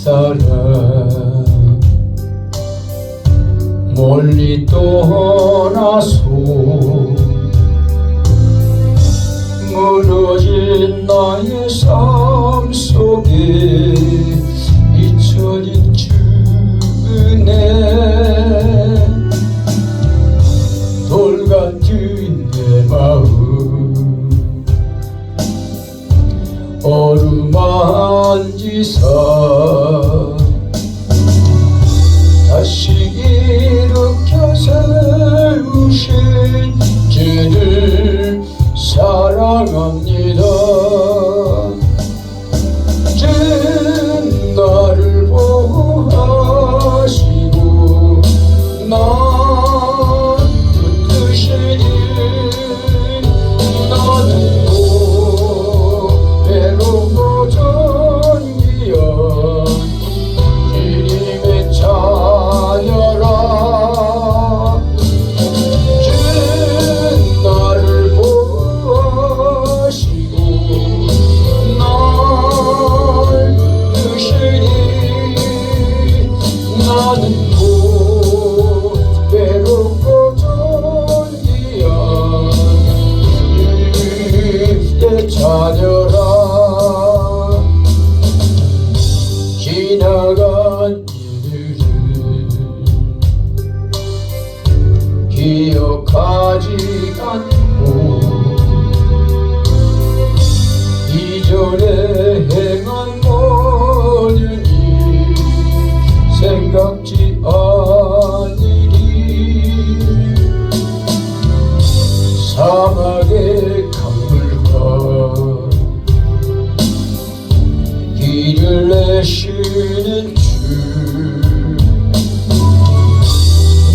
사람 멀리 떠나서 무너진 나의 삶 속에 잊혀진 주은혜 돌같은 내 마음 어루만지사 다시 일으켜 세우신 주를 사랑합니다. 주는 나를 보호하시고 날 붙드시니 나는 고배로 전기야 주님의 자녀라. 주는 나를 보호하시고 날 드시니 나는 고배로 전기야 주님의 자녀라. 지나간 일들을 기억하지 않고 이전에 행한 모든 일 생각지 않으리. 사막의 강물과 길을 내시는 주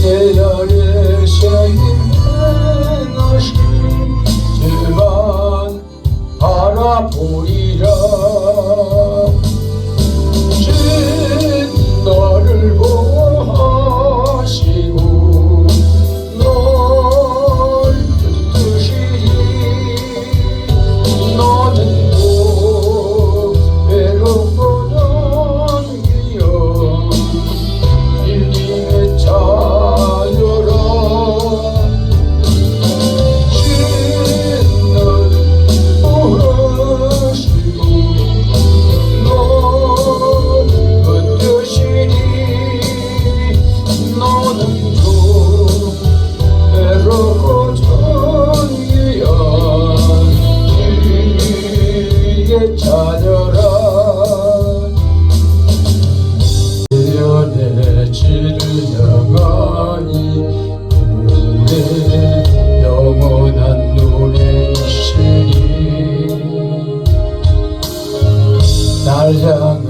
내 안에 새 행하신 주만 바라보리라. 주는 너를 보호하시고 널 붙드시리. 너는 고배로 전기여 주님의 자녀라. 주는 너를 보호하시고 널 붙드시니 너는 고배로 전기야 주님의 자녀라. 내 주를 향하니 노래 영원한 노래이시니 날 향한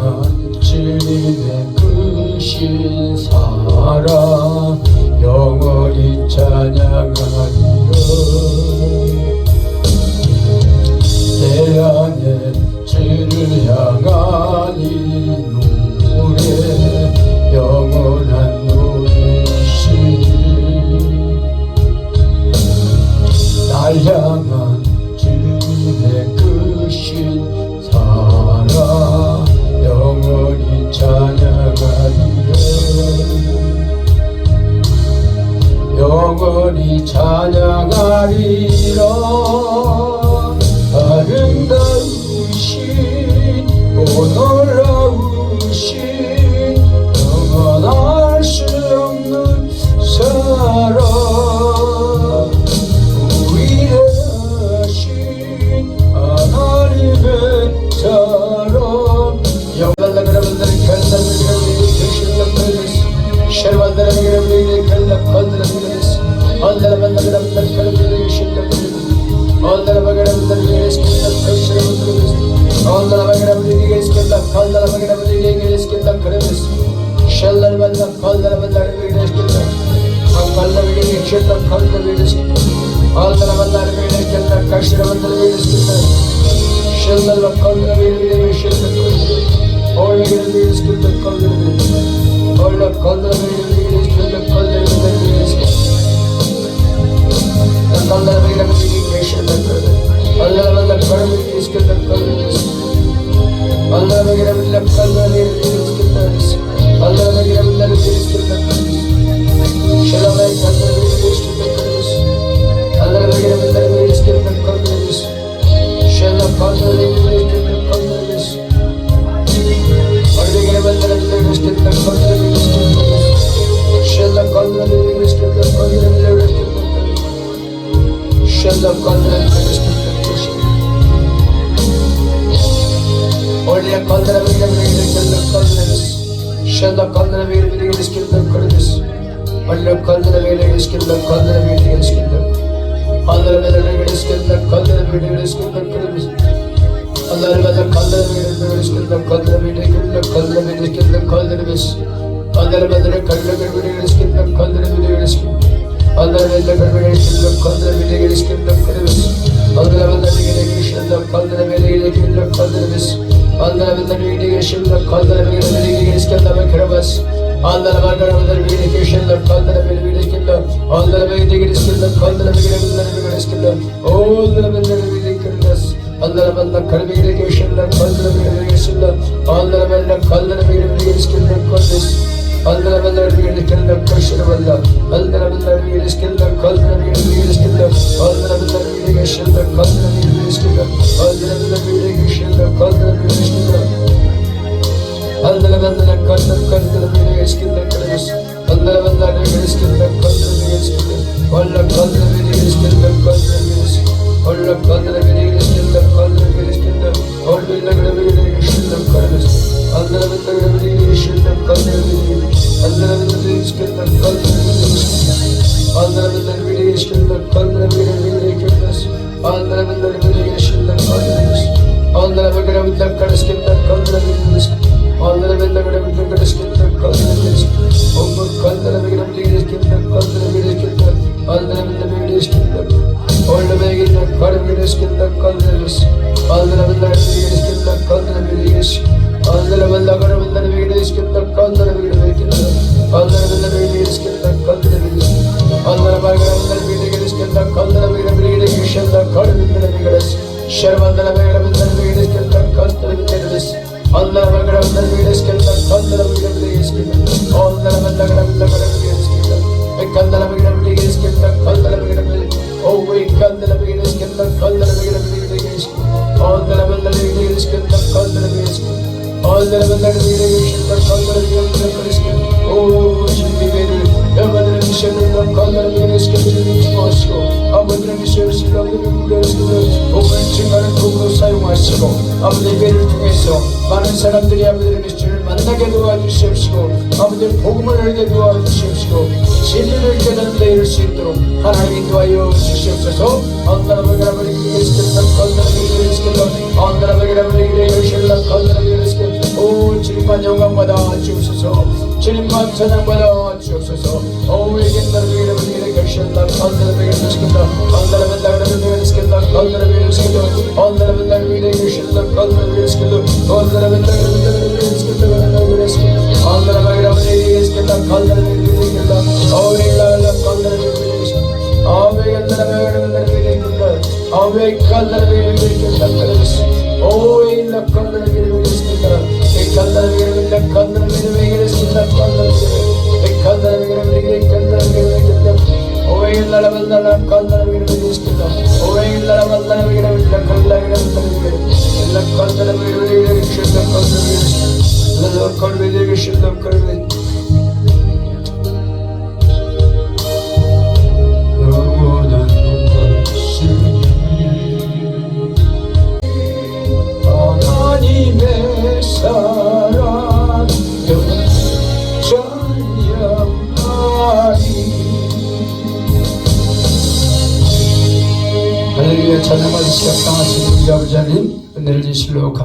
주님의 크신 사랑 영원히 찬양하리라. 내 안에 주를 향하니 노래 영원한 노래이시니 날 향한 주님의 크신 사랑 영원히 찬양하리라. 영원히 찬양하리라. 아름다우신 놀라우신 영원할 수 없는 사랑 위대하신 하나님의 사랑 영원한 Allah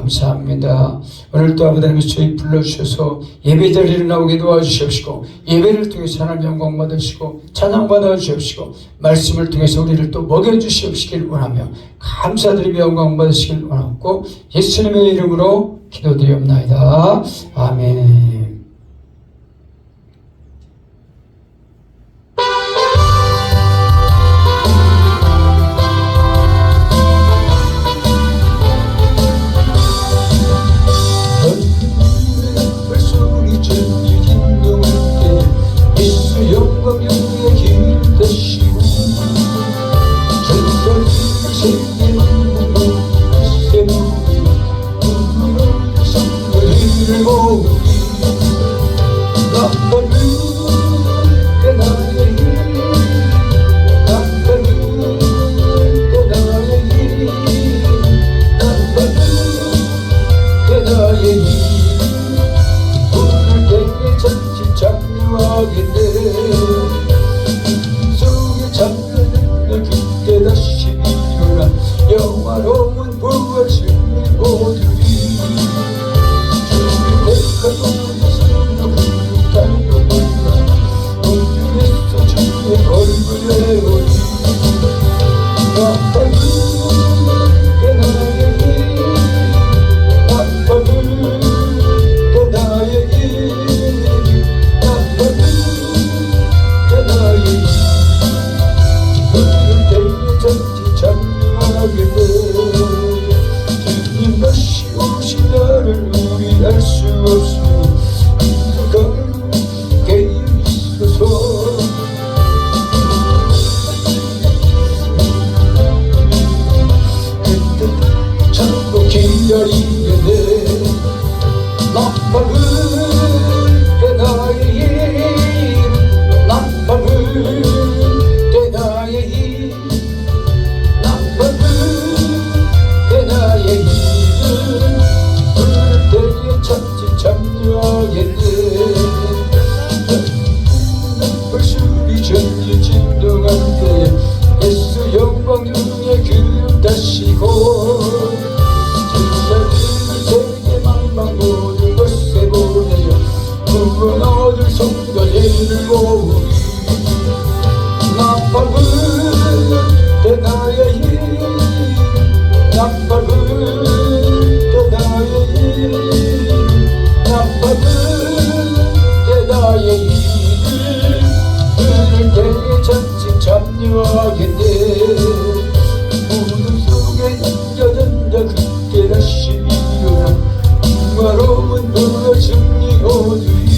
감사합니다. 오늘도 아버지 하나님 저희 불러주셔서 예배 자리에 나오게 도와주시옵시고 예배를 통해서 하나님 영광 받으시고 찬양 받아주시옵시고 말씀을 통해서 우리를 또 먹여주시옵시길 원하며 감사드리며 영광 받으시길 원하고 예수님의 이름으로 기도드리옵나이다. 아멘. Thank you. 잠드는 그때 다시 일어나 영화로운 부활신 모두리 주님 택하고 나서는 달고 올라 공중에서 주의 얼굴에 오니 나팔 불게 나의 일 나팔 불게 나의 일 나팔 불게 나의 일 부를 때에 전지 참여하게 돼 주님 다시 오신 날을 우리 알 수 없으니 그가 깨어 있어서 그때 참고 기다리게 돼 나팔 불게 나의 일 나팔 불게 나의 일 나팔 불게 나의 일 부를 때에 참지 참여하겠네 불수리 전지 진동할 때에 예수 영광 중에 기름 다시고 제자들을 세계 만방 모든 곳에 보내려 구원 얻을 성도들을 모으리 나팔 불게 나의 일 나팔 불게 나의 일 나팔 불게 나의 일 부를 때에 전직 참여하겠네 어둠 속에 잠겨든다 그때 다시 일어나 풍화로운 부활 승리 얻으리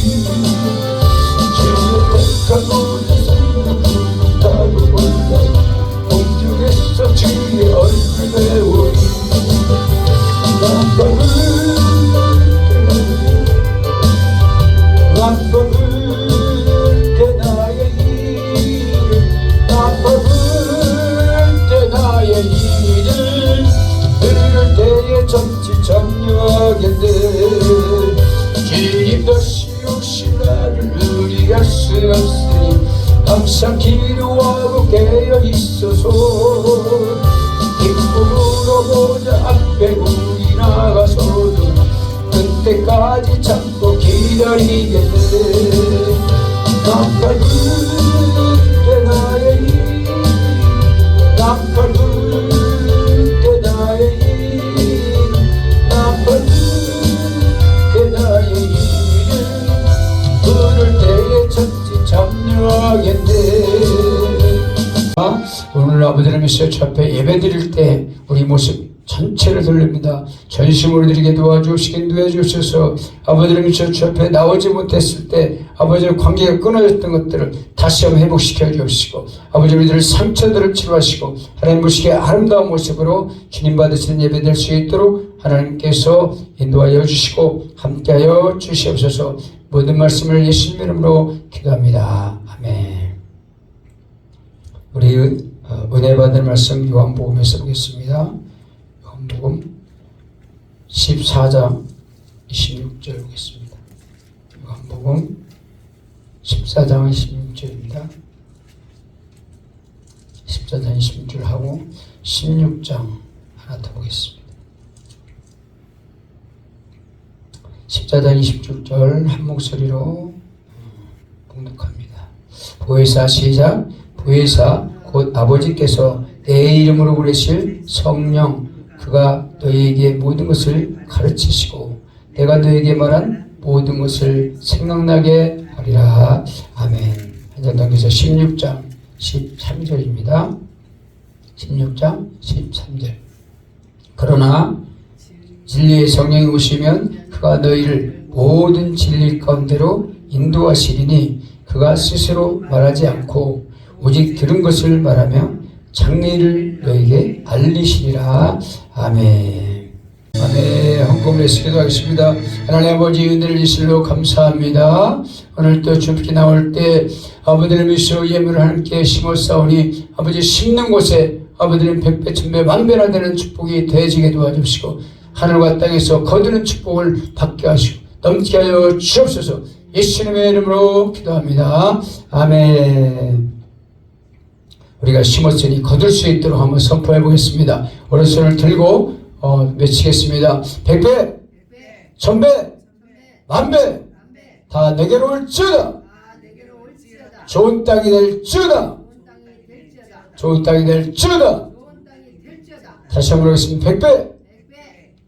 주의 택하고 나서는 구름 타고 올라 공중에서 주의 얼굴에 오니 나팔 불게 나의 일 나팔 불게 나의 일을 들을 때에 전지 참여하겠네 주님 다시 오신 날을 우리 알 수 없으니 항상 기도하고 깨어 있어서 기쁨으로 보자 앞에 우리 나가서도 그때까지 참고 기다리겠네 나팔 불게 나의 일 나팔 불게 나의 일 나팔 불게 나의 일을 부를 때에 전지 참여하겠네 오늘 아버지 하나님 셔츠 앞에 예배 드릴 때 우리 모습 전체를 돌립니다. 전심으로 드리게 도와주시긴 도와주셔서 아버지 하나님 셔츠 앞에 나오지 못했을 때 아버지의 관계가 끊어졌던 것들을 다시 한번 회복시켜 주시고 아버지 우리들의 상처들을 치료하시고 하나님 보시기에 아름다운 모습으로 주님 받으시는 예배 될 수 있도록 하나님께서 인도하여 주시고 함께하여 주시옵소서. 모든 말씀을 예수님 이름으로 기도합니다. 아멘. 우리 은혜 받은 말씀 요한복음에서 보겠습니다. 요한복음 14장 26절 보겠습니다. 요한복음 14장 26절입니다. 14장 26절 하고 16장 하나 더 보겠습니다. 14장 26절 한 목소리로 봉독합니다. 보혜사 시작. 보혜사 곧 아버지께서 내 이름으로 보내실 성령 그가 너희에게 모든 것을 가르치시고 내가 너희에게 말한 모든 것을 생각나게 하리라. 아멘. 한 장 넘겨서 16장 13절입니다. 16장 13절. 그러나 진리의 성령이 오시면 그가 너희를 모든 진리 가운데로 인도하시리니 그가 스스로 말하지 않고 오직 들은 것을 말하며 장래를 너희에게 알리시리라. 아멘. 아멘. 한꺼번에 기도하겠습니다. 하나님 아버지 은혜를 주실로 감사합니다. 오늘 또 주님께 나올 때 아버지를 믿으시고 예물을 함께 심었사오니 아버지 심는 곳에 아버지는 백배 천배 만배나 되는 축복이 더해지게 도와주시고 하늘과 땅에서 거두는 축복을 받게 하시고 넘치게 하여 주옵소서. 예수님의 이름으로 기도합니다. 아멘. 우리가 심었으니 거둘 수 있도록 한번 선포해 보겠습니다. 오른손을 들고 외치겠습니다. 100배, 1000배, 만배 다 내게로 올지어다. 좋은 땅이 될지어다. 좋은 땅이 될지어다. 다시 한번 하겠습니다. 100배,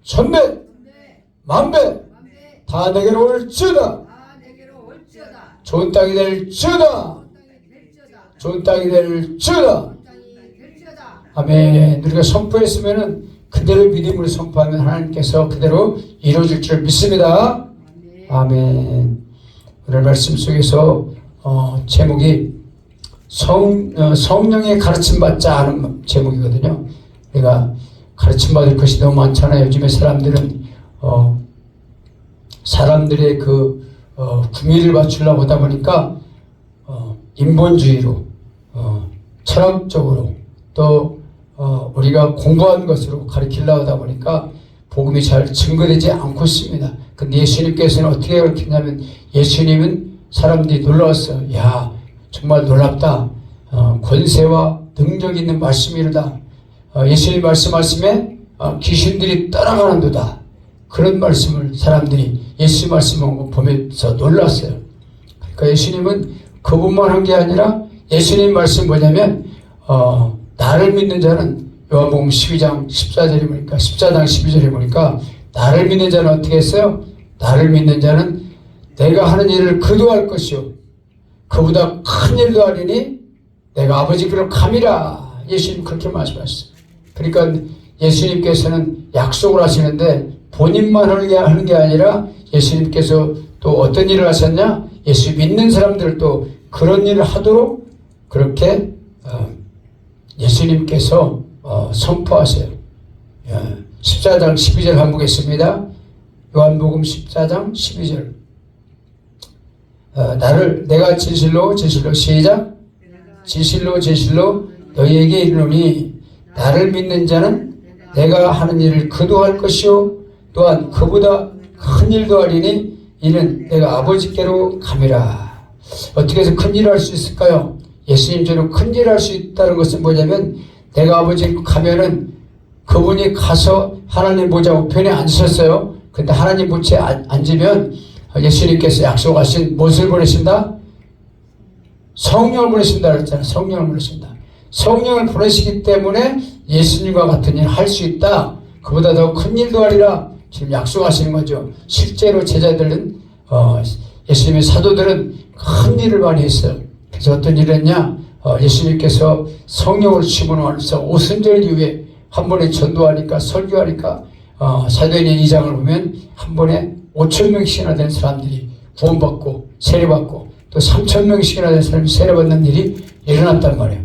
1000배, 만배 다 내게로 올지어다. 좋은 땅이 될지어다. 좋은 땅이 될지어다. 아멘. 우리가 선포했으면은 그대로 믿음으로 선포하면 하나님께서 그대로 이루어질 줄 믿습니다. 아멘. 오늘 말씀 속에서 제목이 성령의 가르침 받자 하는 제목이거든요. 우리가 가르침 받을 것이 너무 많잖아요. 요즘에 사람들은 사람들의 구미를 맞추려고 하다 보니까 인본주의로 철학적으로 또 우리가 공부한 것으로 가르치려고 하다 보니까 복음이 잘 증거되지 않고 있습니다. 근데 예수님께서는 어떻게 가르치냐면 예수님은 사람들이 놀라웠어요. 야, 정말 놀랍다. 권세와 능력 있는 말씀이로다. 예수님 말씀에 귀신들이 따라가는도다. 그런 말씀을 사람들이 예수 말씀을 보면서 놀랐어요. 그러니까 예수님은 그분만 한 게 아니라 예수님 말씀 뭐냐면 나를 믿는 자는 요한복음 12장 14절에 보니까 14장 12절에 보니까 나를 믿는 자는 어떻게 했어요? 나를 믿는 자는 내가 하는 일을 그도 할 것이요 그보다 큰 일도 하리니 내가 아버지께로 감이라. 예수님 그렇게 말씀하셨어요. 그러니까 예수님께서는 약속을 하시는데 본인만 하는 게 아니라 예수님께서 또 어떤 일을 하셨냐? 예수 믿는 사람들을 또 그런 일을 하도록 그렇게 예수님께서 선포하세요. 14장 12절 한번 보겠습니다. 요한복음 14장 12절. 내가 진실로 시작. 진실로 너희에게 이르노니 나를 믿는 자는 내가 하는 일을 그도 할 것이요 또한 그보다 큰 일도 하리니 이는 내가 아버지께로 감이라. 어떻게 해서 큰 일을 할 수 있을까요? 예수님처럼 큰 일을 할 수 있다는 것은 뭐냐면 내가 아버지께로 가면은 그분이 가서 하나님 보좌 우편에 앉으셨어요. 근데 하나님 보좌에 앉으면 예수님께서 약속하신 무엇을 보내신다? 성령을 보내신다 그랬잖아요. 성령을 보내신다. 성령을 보내시기 때문에 예수님과 같은 일을 할 수 있다. 그보다 더 큰 일도 하리라. 지금 약속하시는 거죠. 실제로 제자들은 예수님의 사도들은 큰 일을 많이 했어요. 그래서 어떤 일을 했냐? 예수님께서 성령을 집어넣어서 오순절 이후에 한 번에 전도하니까 설교하니까 사도행전 2장을 보면 한 번에 5,000명씩이나 된 사람들이 구원받고 세례받고 또 3,000명씩이나 된 사람이 세례받는 일이 일어났단 말이에요.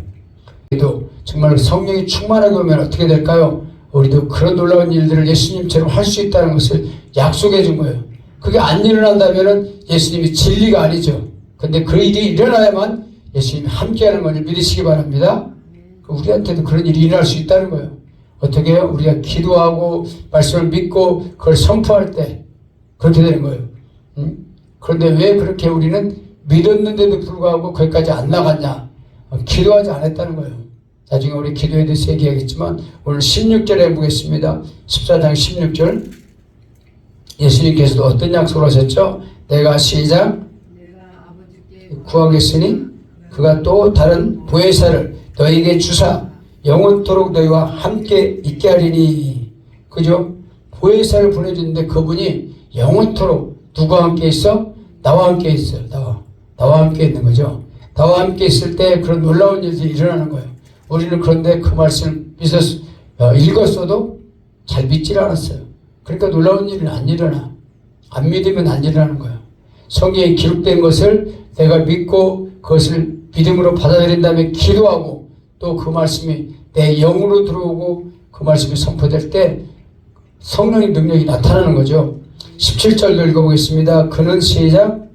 우리도 정말 성령이 충만하게 오면 어떻게 될까요? 우리도 그런 놀라운 일들을 예수님처럼 할 수 있다는 것을 약속해 준 거예요. 그게 안 일어난다면 예수님이 진리가 아니죠. 근데 그 일이 일어나야만 예수님이 함께하는 것을 믿으시기 바랍니다. 우리한테도 그런 일이 일어날 수 있다는 거예요. 어떻게 해요? 우리가 기도하고 말씀을 믿고 그걸 선포할 때 그렇게 되는 거예요. 그런데 왜 그렇게 우리는 믿었는데도 불구하고 거기까지 안 나갔냐? 기도하지 않았다는 거예요. 나중에 우리 기도에 대해서 얘기하겠지만 오늘 16절에 보겠습니다. 14장 16절. 예수님께서도 어떤 약속을 하셨죠? 내가 시작 구하겠으니 그가 또 다른 보혜사를 너희에게 주사 영원토록 너희와 함께 있게 하리니. 그죠? 보혜사를 보내주는데 그분이 영원토록 누구와 함께 있어? 나와 함께 있어요. 나와 함께 있는 거죠. 나와 함께 있을 때 그런 놀라운 일들이 일어나는 거예요. 우리는 그런데 그 말씀을 읽었어도 잘 믿질 않았어요. 그러니까 놀라운 일은 안 일어나. 안 믿으면 안 일어나는 거예요. 성경에 기록된 것을 내가 믿고 그것을 믿음으로 받아들인 다음에 기도하고 또 그 말씀이 내 영으로 들어오고 그 말씀이 선포될 때 성령의 능력이 나타나는 거죠. 17절도 읽어보겠습니다. 그는 시작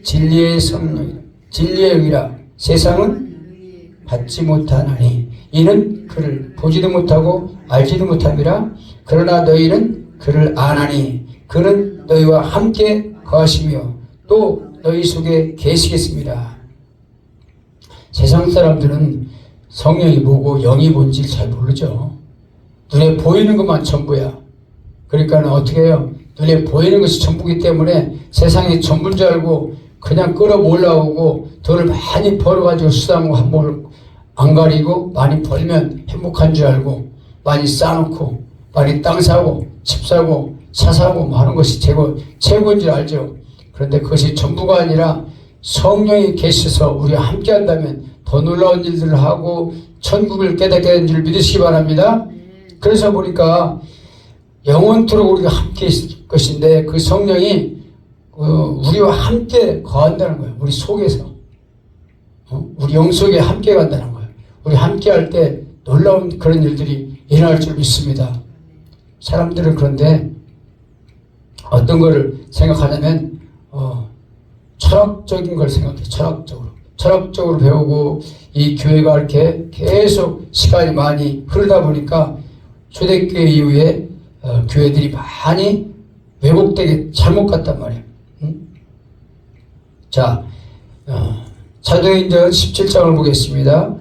진리의 성령이라 진리의 영이라 세상은 받지 못하나니 이는 그를 보지도 못하고 알지도 못함이라. 그러나 너희는 그를 아나니 그는 너희와 함께 거하시며 또 너희 속에 계시겠습니다. 세상 사람들은 성령이 뭐고 영이 뭔지 잘 모르죠. 눈에 보이는 것만 전부야. 그러니까 어떻게 해요? 눈에 보이는 것이 전부기 때문에 세상이 전부인 줄 알고 그냥 끌어몰라오고 돈을 많이 벌어가지고 수당고 한 번 안 가리고 많이 벌면 행복한 줄 알고 많이 쌓아놓고 많이 땅 사고 집 사고 차 사고 뭐 하는 것이 최고인 줄 알죠. 그런데 그것이 전부가 아니라 성령이 계셔서 우리가 함께 한다면 더 놀라운 일들을 하고 천국을 깨닫게 되는 줄 믿으시기 바랍니다. 그래서 보니까 영원토록 우리가 함께 있을 것인데 그 성령이 우리와 함께 거한다는 거예요. 우리 속에서 우리 영속에 함께 간다는 거예요. 우리 함께 할 때 놀라운 그런 일들이 일어날 줄 믿습니다. 사람들은 그런데 어떤 거를 생각하냐면 철학적인 걸 생각해. 철학적으로 배우고 이 교회가 이렇게 계속 시간이 많이 흐르다 보니까 초대교회 이후에 교회들이 많이 왜곡되게 잘못 갔단 말이에요. 자, 사도행전 17장을 보겠습니다.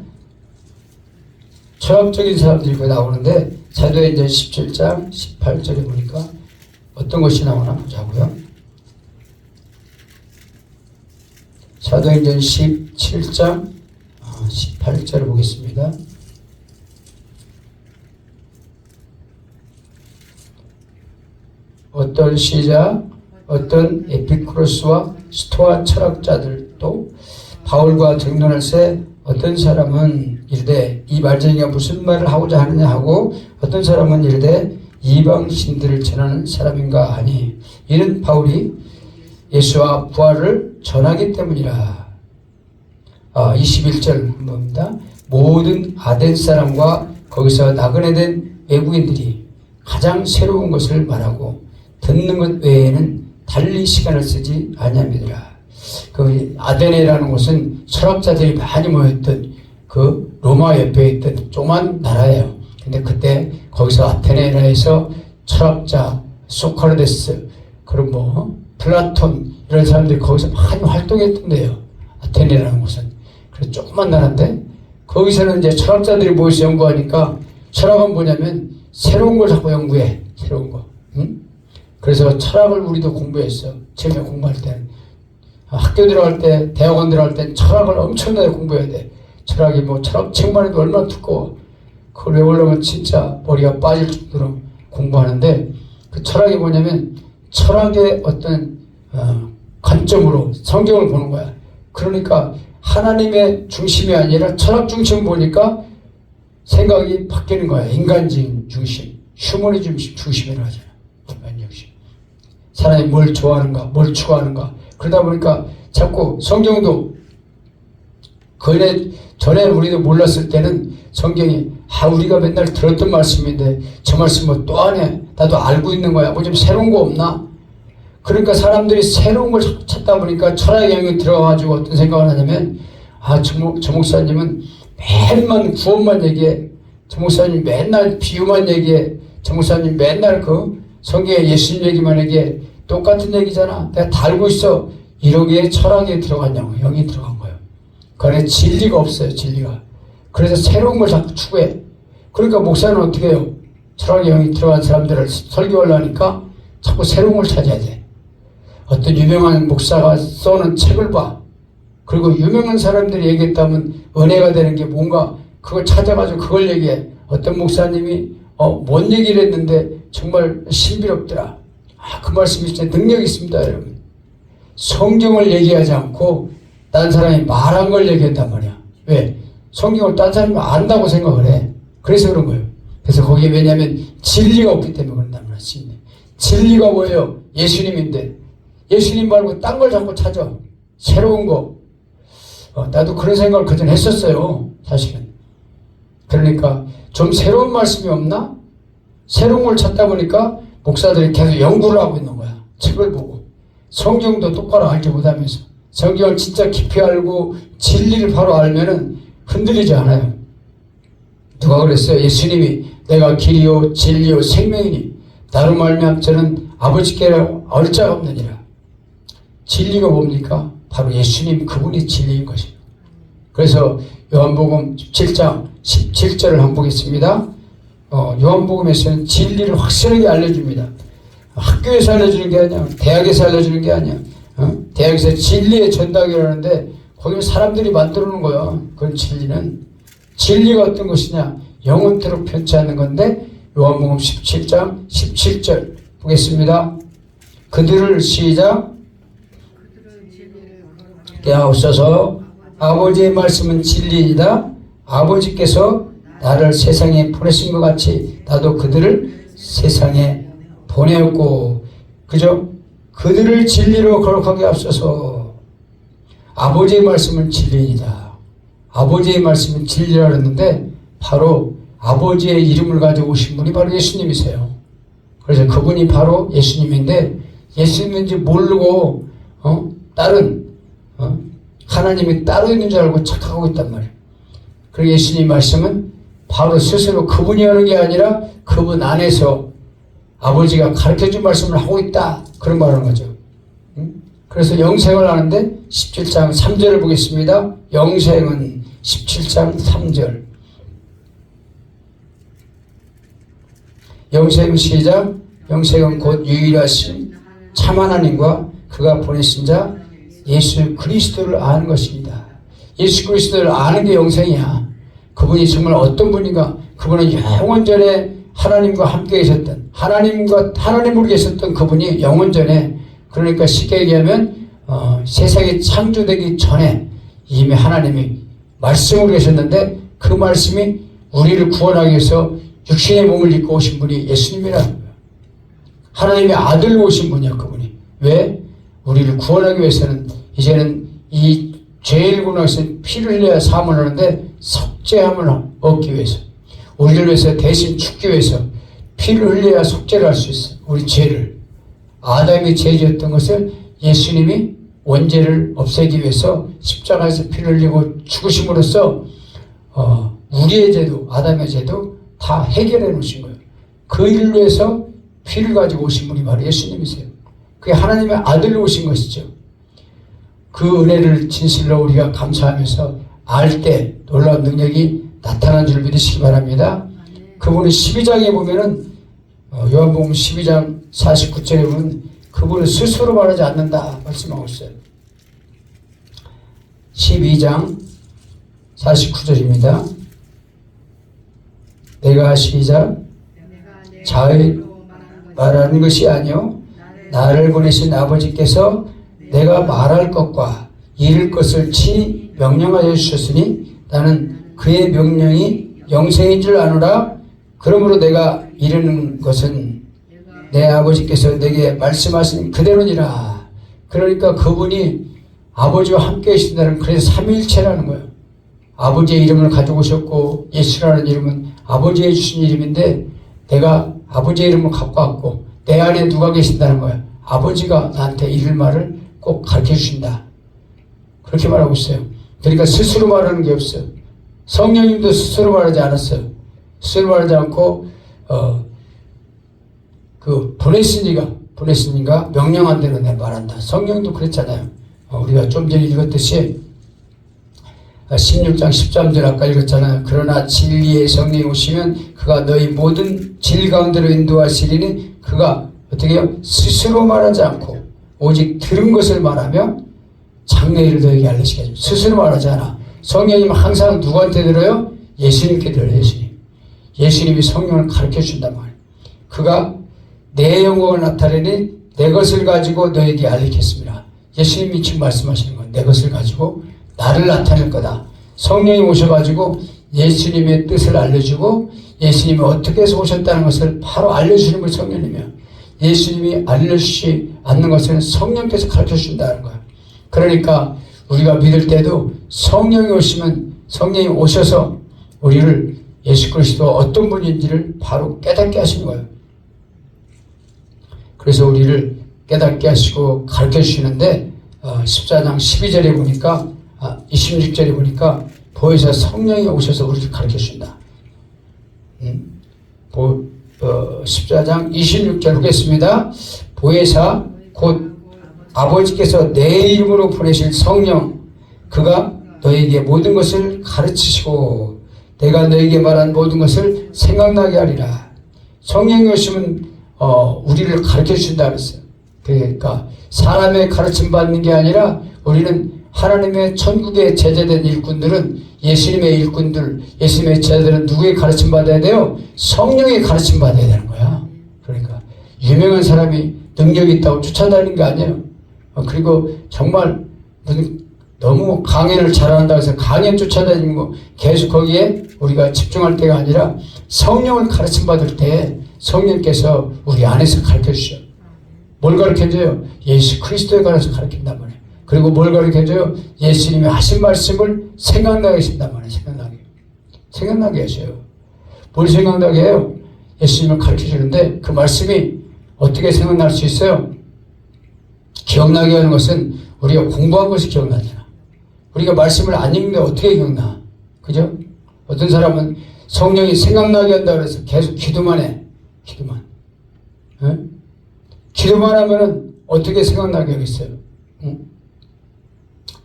철학적인 사람들이 거기 나오는데 사도행전 17장 18절에 보니까 어떤 것이 나오나 보자고요. 사도행전 17장 18절을 보겠습니다. 어떤 시자, 어떤 에피쿠로스와 스토아 철학자들도 바울과争논할 새 어떤 사람은 이르되 이 말쟁이가 무슨 말을 하고자 하느냐 하고 어떤 사람은 이르되 이방신들을 전하는 사람인가 하니 이는 바울이 예수와 부활을 전하기 때문이라. 21절 봅니다. 모든 아덴 사람과 거기서 나그네 된 외국인들이 가장 새로운 것을 말하고 듣는 것 외에는 달리 시간을 쓰지 아니함이더라. 그 아데네라는 곳은 철학자들이 많이 모였던 그 로마 옆에 있던 조그만 나라예요. 근데 그때 거기서 아테네라에서 철학자 소크라테스 그리고 플라톤 이런 사람들이 거기서 많이 활동했던데요. 아테네라는 곳은. 그래서 조그만 나라인데 거기서는 이제 철학자들이 모여서 연구하니까 철학은 뭐냐면 새로운 걸 자꾸 연구해. 새로운 거. 응? 그래서 철학을 우리도 공부했어. 처음에 공부할 때는. 학교 들어갈 때, 대학원 들어갈 때 철학을 엄청나게 공부해야 돼. 철학이 뭐 철학책만 해도 얼마나 두꺼워. 그걸 외우려면 진짜 머리가 빠질 정도로 공부하는데 그 철학이 뭐냐면 철학의 어떤 관점으로 성경을 보는 거야. 그러니까 하나님의 중심이 아니라 철학 중심 보니까 생각이 바뀌는 거야. 인간적인 중심, 휴머니즘 중심이라고 하잖아. 인간 중심. 사람이 뭘 좋아하는가, 뭘 추구하는가. 그러다 보니까 자꾸 성경도 전에 우리도 몰랐을 때는 성경이 우리가 맨날 들었던 말씀인데 저 말씀을 또 하네. 나도 알고 있는 거야. 뭐 좀 새로운 거 없나? 그러니까 사람들이 새로운 걸 찾다 보니까 철학의 영역이 들어가가지고 어떤 생각을 하냐면 저 목사님은 맨만 구원만 얘기해. 저 목사님 맨날 비유만 얘기해. 저 목사님 맨날 그 성경에 예수님 얘기만 얘기해. 똑같은 얘기잖아. 내가 다 알고 있어. 이러기에 철학에 들어갔냐고. 영이 들어간 거예요. 그 안에 진리가 없어요. 진리가. 그래서 새로운 걸 자꾸 추구해. 그러니까 목사는 어떻게 해요? 철학의 영이 들어간 사람들을 설교하려 하니까 자꾸 새로운 걸 찾아야 돼. 어떤 유명한 목사가 써놓은 책을 봐. 그리고 유명한 사람들이 얘기했다면 은혜가 되는 게 뭔가 그걸 찾아가지고 그걸 얘기해. 어떤 목사님이 뭔 얘기를 했는데 정말 신비롭더라. 그 말씀이 진짜 능력이 있습니다, 여러분. 성경을 얘기하지 않고 딴 사람이 말한 걸 얘기했단 말이야. 왜? 성경을 딴 사람이 안다고 생각을 해. 그래서 그런 거예요. 그래서 거기에 왜냐하면 진리가 없기 때문에 그런단 말이야. 진리가 뭐예요? 예수님인데 예수님 말고 딴 걸 자꾸 찾아. 새로운 거. 나도 그런 생각을 그전에 했었어요. 사실은. 그러니까 좀 새로운 말씀이 없나? 새로운 걸 찾다 보니까 목사들이 계속 연구를 하고 있는 거야. 책을 보고. 성경도 똑바로 알지 못하면서. 성경을 진짜 깊이 알고 진리를 바로 알면은 흔들리지 않아요. 누가 그랬어요? 예수님이 내가 길이요 진리요 생명이니 나로 말미암아 저는 아버지께로 올 자가 없느니라. 진리가 뭡니까? 바로 예수님 그분이 진리인 것입니다. 그래서 요한복음 17장 17절을 한번 보겠습니다. 요한복음에서는 진리를 확실하게 알려줍니다. 학교에서 알려주는 게 아니야. 대학에서 알려주는 게 아니야. 대학에서 진리의 전당이라고 하는데 거기는 사람들이 만들어 놓은 거야. 그건 진리는. 진리가 어떤 것이냐? 영원토록 변치 않는 건데 요한복음 17장 17절 보겠습니다. 그들을 시작. 깨하옵소서. 아버지의 말씀은 진리이다. 아버지께서 나를 세상에 보내신 것 같이 나도 그들을 세상에 보내었고, 그죠? 그들을 진리로 거룩하게 하옵소서. 아버지의 말씀은 진리이다. 아버지의 말씀은 진리라 했는데 바로 아버지의 이름을 가지고 오신 분이 바로 예수님이세요. 그래서 그분이 바로 예수님인데 예수님인지 모르고 다른 하나님이 따로 있는 줄 알고 착각하고 있단 말이에요. 그리고 예수님 말씀은 바로 스스로 그분이 하는 게 아니라 그분 안에서 아버지가 가르쳐준 말씀을 하고 있다. 그런 말을 하는 거죠. 그래서 영생을 하는데 17장 3절을 보겠습니다. 영생은 17장 3절. 영생은 시작. 영생은 곧 유일하신 참 하나님과 그가 보내신 자 예수 그리스도를 아는 것입니다. 예수 그리스도를 아는 게 영생이야. 그분이 정말 어떤 분인가? 그분은 영원전에 하나님과 함께 계셨던 하나님으로 계셨던 그분이 영원전에, 그러니까 쉽게 얘기하면 세상이 창조되기 전에 이미 하나님이 말씀으로 계셨는데 그 말씀이 우리를 구원하기 위해서 육신의 몸을 입고 오신 분이 예수님이라는 거예요. 하나님의 아들로 오신 분이야 그분이. 왜? 우리를 구원하기 위해서는 이제는 이 죄를 구원하기 위해서 피를 흘려야 사함을 하는데 속죄함을 얻기 위해서, 우리를 위해서 대신 죽기 위해서 피를 흘려야 속죄를 할 수 있어. 우리 죄를, 아담이 죄지었던 것을 예수님이 원죄를 없애기 위해서 십자가에서 피를 흘리고 죽으심으로써 우리의 죄도 아담의 죄도 다 해결해 놓으신 거예요. 그 일을 위해서 피를 가지고 오신 분이 바로 예수님이세요. 그게 하나님의 아들로 오신 것이죠. 그 은혜를 진실로 우리가 감사하면서 알 때 놀라운 능력이 나타난 줄 믿으시기 바랍니다. 그분은 12장에 보면은 요한복음 12장 49절에 보면 그분은 스스로 말하지 않는다 말씀하고 있어요. 12장 49절입니다. 내가 시작 자의 말하는 것이 아니요 나를 보내신 아버지께서 내가 말할 것과 이룰 것을 친히 명령하여 주셨으니 나는 그의 명령이 영생인 줄 아노라. 그러므로 내가 이르는 것은 내 아버지께서 내게 말씀하신 그대로니라. 그러니까 그분이 아버지와 함께 계신다는, 그래서 삼위일체라는 거예요. 아버지의 이름을 가지고 오셨고 예수라는 이름은 아버지의 주신 이름인데 내가 아버지의 이름을 갖고 왔고 내 안에 누가 계신다는 거예요. 아버지가 나한테 이럴 말을 꼭 가르쳐 주신다. 그렇게 말하고 있어요. 그러니까 스스로 말하는 게 없어요. 성령님도 스스로 말하지 않았어요. 스스로 말하지 않고 보냈으니까 명령한 대로 내가 말한다. 성령도 그랬잖아요. 우리가 좀 전에 읽었듯이 16장 13절 아까 읽었잖아요. 그러나 진리의 성령이 오시면 그가 너희 모든 진리 가운데로 인도하시리니 그가 어떻게 해요? 스스로 말하지 않고 오직 들은 것을 말하며 장래일을 너에게 알리시게 하죠. 스스로 말하지 않아. 성령님은 항상 누구한테 들어요? 예수님께 들어요. 예수님이 성령을 가르쳐 준단 말이에요. 그가 내 영광을 나타내니 내 것을 가지고 너에게 알리겠습니다. 예수님이 지금 말씀하시는 건 내 것을 가지고 나를 나타낼 거다. 성령이 오셔가지고 예수님의 뜻을 알려주고 예수님이 어떻게 해서 오셨다는 것을 바로 알려주는 걸 성령님이에요. 예수님이 알려주지 않는 것은 성령께서 가르쳐준다는 거예요. 그러니까 우리가 믿을 때도 성령이 오시면 성령이 오셔서 우리를 예수 그리스도가 어떤 분인지를 바로 깨닫게 하시는 거예요. 그래서 우리를 깨닫게 하시고 가르쳐 주시는데 14장 12절에 보니까 26절에 보니까 보혜사 성령이 오셔서 우리를 가르쳐 준다. 14장 26절 보겠습니다. 보혜사 곧 아버지께서 내 이름으로 보내실 성령 그가 너에게 모든 것을 가르치시고 내가 너에게 말한 모든 것을 생각나게 하리라. 성령이 오시면 우리를 가르쳐 주신다 그랬어요. 그러니까 사람의 가르침 받는 게 아니라 우리는 하나님의 천국에 제자된 일꾼들은 예수님의 일꾼들, 예수님의 제자들은 누구의 가르침 받아야 돼요? 성령의 가르침 받아야 되는 거야. 그러니까 유명한 사람이 능력이 있다고 쫓아다니는 게 아니에요. 그리고 정말 너무 강연을 잘한다고 해서 강연 쫓아다니는 거 계속 거기에 우리가 집중할 때가 아니라 성령을 가르침 받을 때 성령께서 우리 안에서 가르쳐 주셔. 뭘 가르쳐 줘요? 예수 그리스도에 관해서 가르친단 말이에요. 그리고 뭘 가르쳐 줘요? 예수님이 하신 말씀을 생각나게 하신단 말이에요. 생각나게 하셔요. 뭘 생각나게 해요? 예수님을 가르쳐 주는데 그 말씀이 어떻게 생각날 수 있어요? 기억나게 하는 것은 우리가 공부한 것이 기억나잖아. 우리가 말씀을 안 읽는데 어떻게 기억나? 그죠? 어떤 사람은 성령이 생각나게 한다고 해서 계속 기도만 해. 기도만. 에? 기도만 하면은 어떻게 생각나게 하겠어요? 응?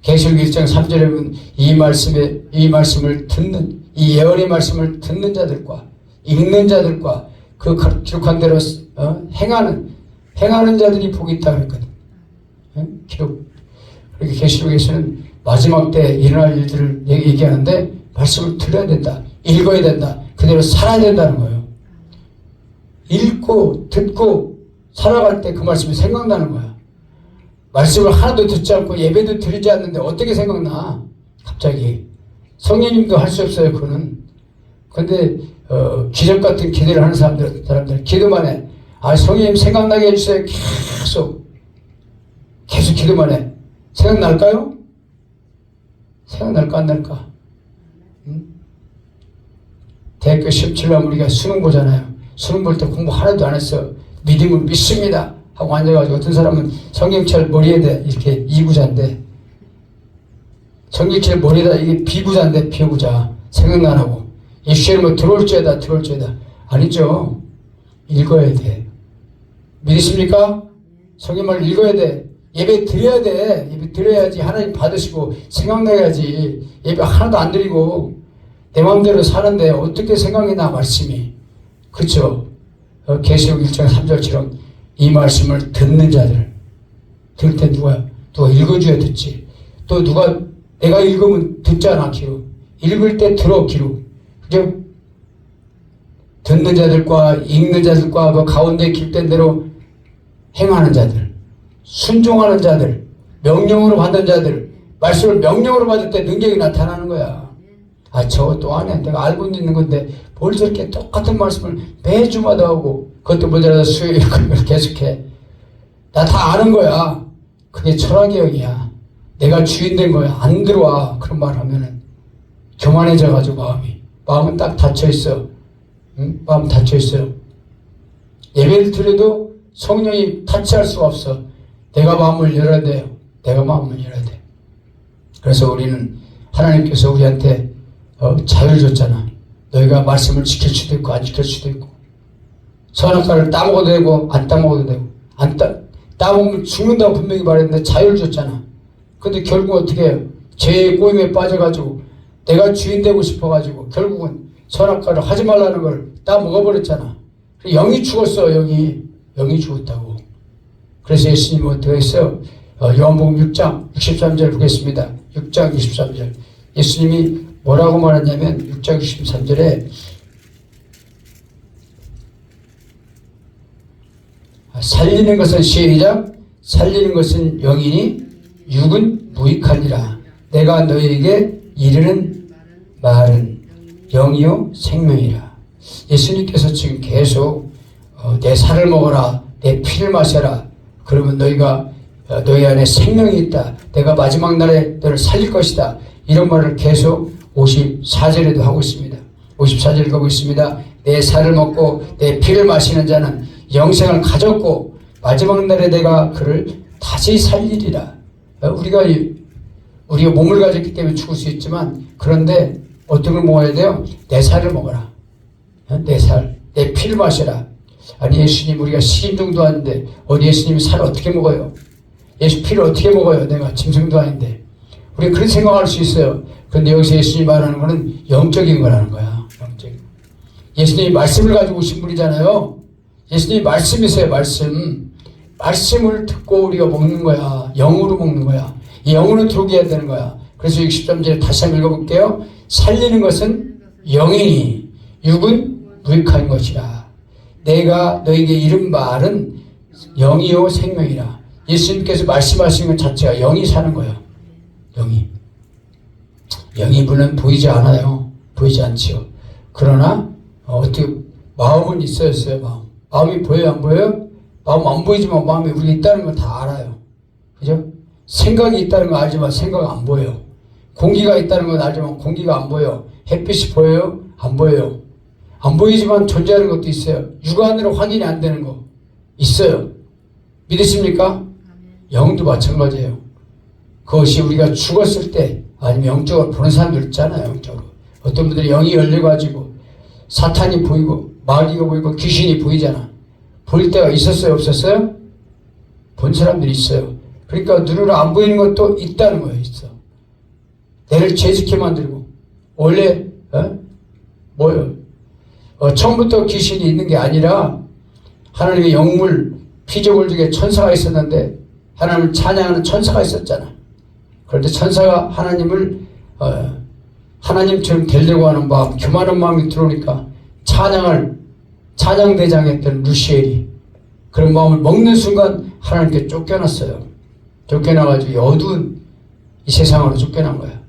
계시록 1장 3절에 보면 이 말씀을 듣는, 이 예언의 말씀을 듣는 자들과 읽는 자들과 그 기록한 대로 행하는 자들이 복이 있다 그랬거든. 기록. 그렇게 계시록에서는 마지막 때 일어날 일들을 얘기하는데 말씀을 들어야 된다. 읽어야 된다. 그대로 살아야 된다는 거예요. 읽고 듣고 살아갈 때 그 말씀이 생각나는 거야. 말씀을 하나도 듣지 않고 예배도 드리지 않는데 어떻게 생각나? 갑자기. 성령님도 할 수 없어요. 그거는. 근데 기적 같은 기도를 하는 사람들 기도만 해. 성령님 생각나게 해주세요. 계속 기도만 해. 생각날까요? 생각날까 안 날까? 응? 대학교 시험 치려면 우리가 수능 보잖아요. 수능 볼 때 공부 하나도 안 했어. 믿음을 믿습니다 하고 앉아가지고 어떤 사람은 성경철 머리에다 이렇게 이구자인데 성경철 머리에다 이게 비구자인데 비구자 생각나라고 예수님 뭐 들어올지어다 아니죠. 읽어야 돼. 믿으십니까? 성경을 읽어야 돼. 예배 드려야 돼. 예배 드려야지 하나님 받으시고 생각나야지. 예배 하나도 안 드리고 내 마음대로 사는데 어떻게 생각이 나 말씀이. 그렇죠. 계시록 1장 3절처럼 이 말씀을 듣는 자들 들을 때 누가 읽어줘야 듣지. 또 누가 내가 읽으면 듣잖아. 기록. 읽을 때 들어. 기록. 그죠? 듣는 자들과 읽는 자들과 그 가운데 길된 대로 행하는 자들, 순종하는 자들, 명령으로 받는 자들, 말씀을 명령으로 받을 때 능력이 나타나는 거야. 저거 또 안 해. 내가 알고 있는 건데 뭘 저렇게 똑같은 말씀을 매주마다 하고 그것도 모자라서 수요일 계속해. 나 다 아는 거야. 그게 철학개혁이야. 내가 주인 된 거야. 안 들어와. 그런 말 하면은 교만해져가지고 마음은 딱 닫혀있어. 응? 마음 닫혀있어요. 예배를 드려도 성령이 타치할 수가 없어. 내가 마음을 열어야 돼요. 내가 마음을 열어야 돼. 그래서 우리는 하나님께서 우리한테 자유를 줬잖아. 너희가 말씀을 지킬 수도 있고 안 지킬 수도 있고 선악과를 따먹어도 되고 안 따먹어도 되고 따먹으면 죽는다고 분명히 말했는데 자유를 줬잖아. 근데 결국 어떻게 해요? 죄의 꼬임에 빠져가지고 내가 주인 되고 싶어가지고 결국은 선악과를 하지 말라는 걸 따먹어버렸잖아. 영이 죽었어. 영이 죽었다고. 그래서 예수님은 어떻게 했어요? 요한복음 6장 63절 보겠습니다. 6장 63절. 예수님이 뭐라고 말했냐면 6장 63절에 살리는 것은 시작. 살리는 것은 영이니 육은 무익하니라. 내가 너희에게 이르는 말은 영이요 생명이라. 예수님께서 지금 계속 내 살을 먹어라. 내 피를 마셔라. 그러면 너희가 너희 안에 생명이 있다. 내가 마지막 날에 너를 살릴 것이다. 이런 말을 계속 54절에도 하고 있습니다. 54절 가고 있습니다. 내 살을 먹고 내 피를 마시는 자는 영생을 가졌고 마지막 날에 내가 그를 다시 살리리라. 우리가 몸을 가졌기 때문에 죽을 수 있지만 그런데 어떤 걸 먹어야 돼요? 내 살을 먹어라. 내 살, 내 피를 마셔라. 아니 예수님 우리가 식인종도 아닌데 어디 예수님이 살을 어떻게 먹어요? 예수 피를 어떻게 먹어요? 내가 짐승도 아닌데 우리 그런 생각할 수 있어요. 그런데 여기서 예수님이 말하는 거는 영적인 거라는 거야. 영적인. 예수님이 말씀을 가지고 오신 분이잖아요. 예수님이 말씀이세요. 말씀을 듣고 우리가 먹는 거야. 영으로 먹는 거야. 이 영으로 들어오게 해야 되는 거야. 그래서 63절에 다시 한번 읽어볼게요. 살리는 것은 영이니 육은 무익한 것이라. 내가 너에게 이른 말은 영이요 생명이라. 예수님께서 말씀하시는 것 자체가 영이 사는 거예요. 영이 물론 보이지 않아요. 보이지 않지요. 그러나 어떻게 마음은 있어요. 마음이 보여요, 안 보여요? 마음 안 보이지만 마음이 우리가 있다는 건 다 알아요. 그죠? 생각이 있다는 건 알지만 생각 안 보여요. 공기가 있다는 건 알지만 공기가 안 보여. 햇빛이 보여요? 안 보여요. 안 보이지만 존재하는 것도 있어요. 육안으로 확인이 안 되는 거 있어요. 믿으십니까? 영도 마찬가지예요. 그것이 우리가 죽었을 때 아니면 영적으로 보는 사람들 있잖아요. 영적으로. 어떤 분들이 영이 열려가지고 사탄이 보이고 마귀가 보이고 귀신이 보이잖아. 보일 때가 있었어요? 없었어요? 본 사람들이 있어요. 그러니까 눈으로 안 보이는 것도 있다는 거예요. 있어. 내를 죄짓게 만들고 원래 뭐요? 처음부터 귀신이 있는 게 아니라 하나님의 영물 피조물 중에 천사가 있었는데 하나님을 찬양하는 천사가 있었잖아. 그런데 천사가 하나님을 하나님처럼 되려고 하는 마음, 교만한 마음이 들어오니까 찬양대장했던 루시엘이 그런 마음을 먹는 순간 하나님께 쫓겨났어요. 쫓겨나가지고 어두운 이 세상으로 쫓겨난 거야.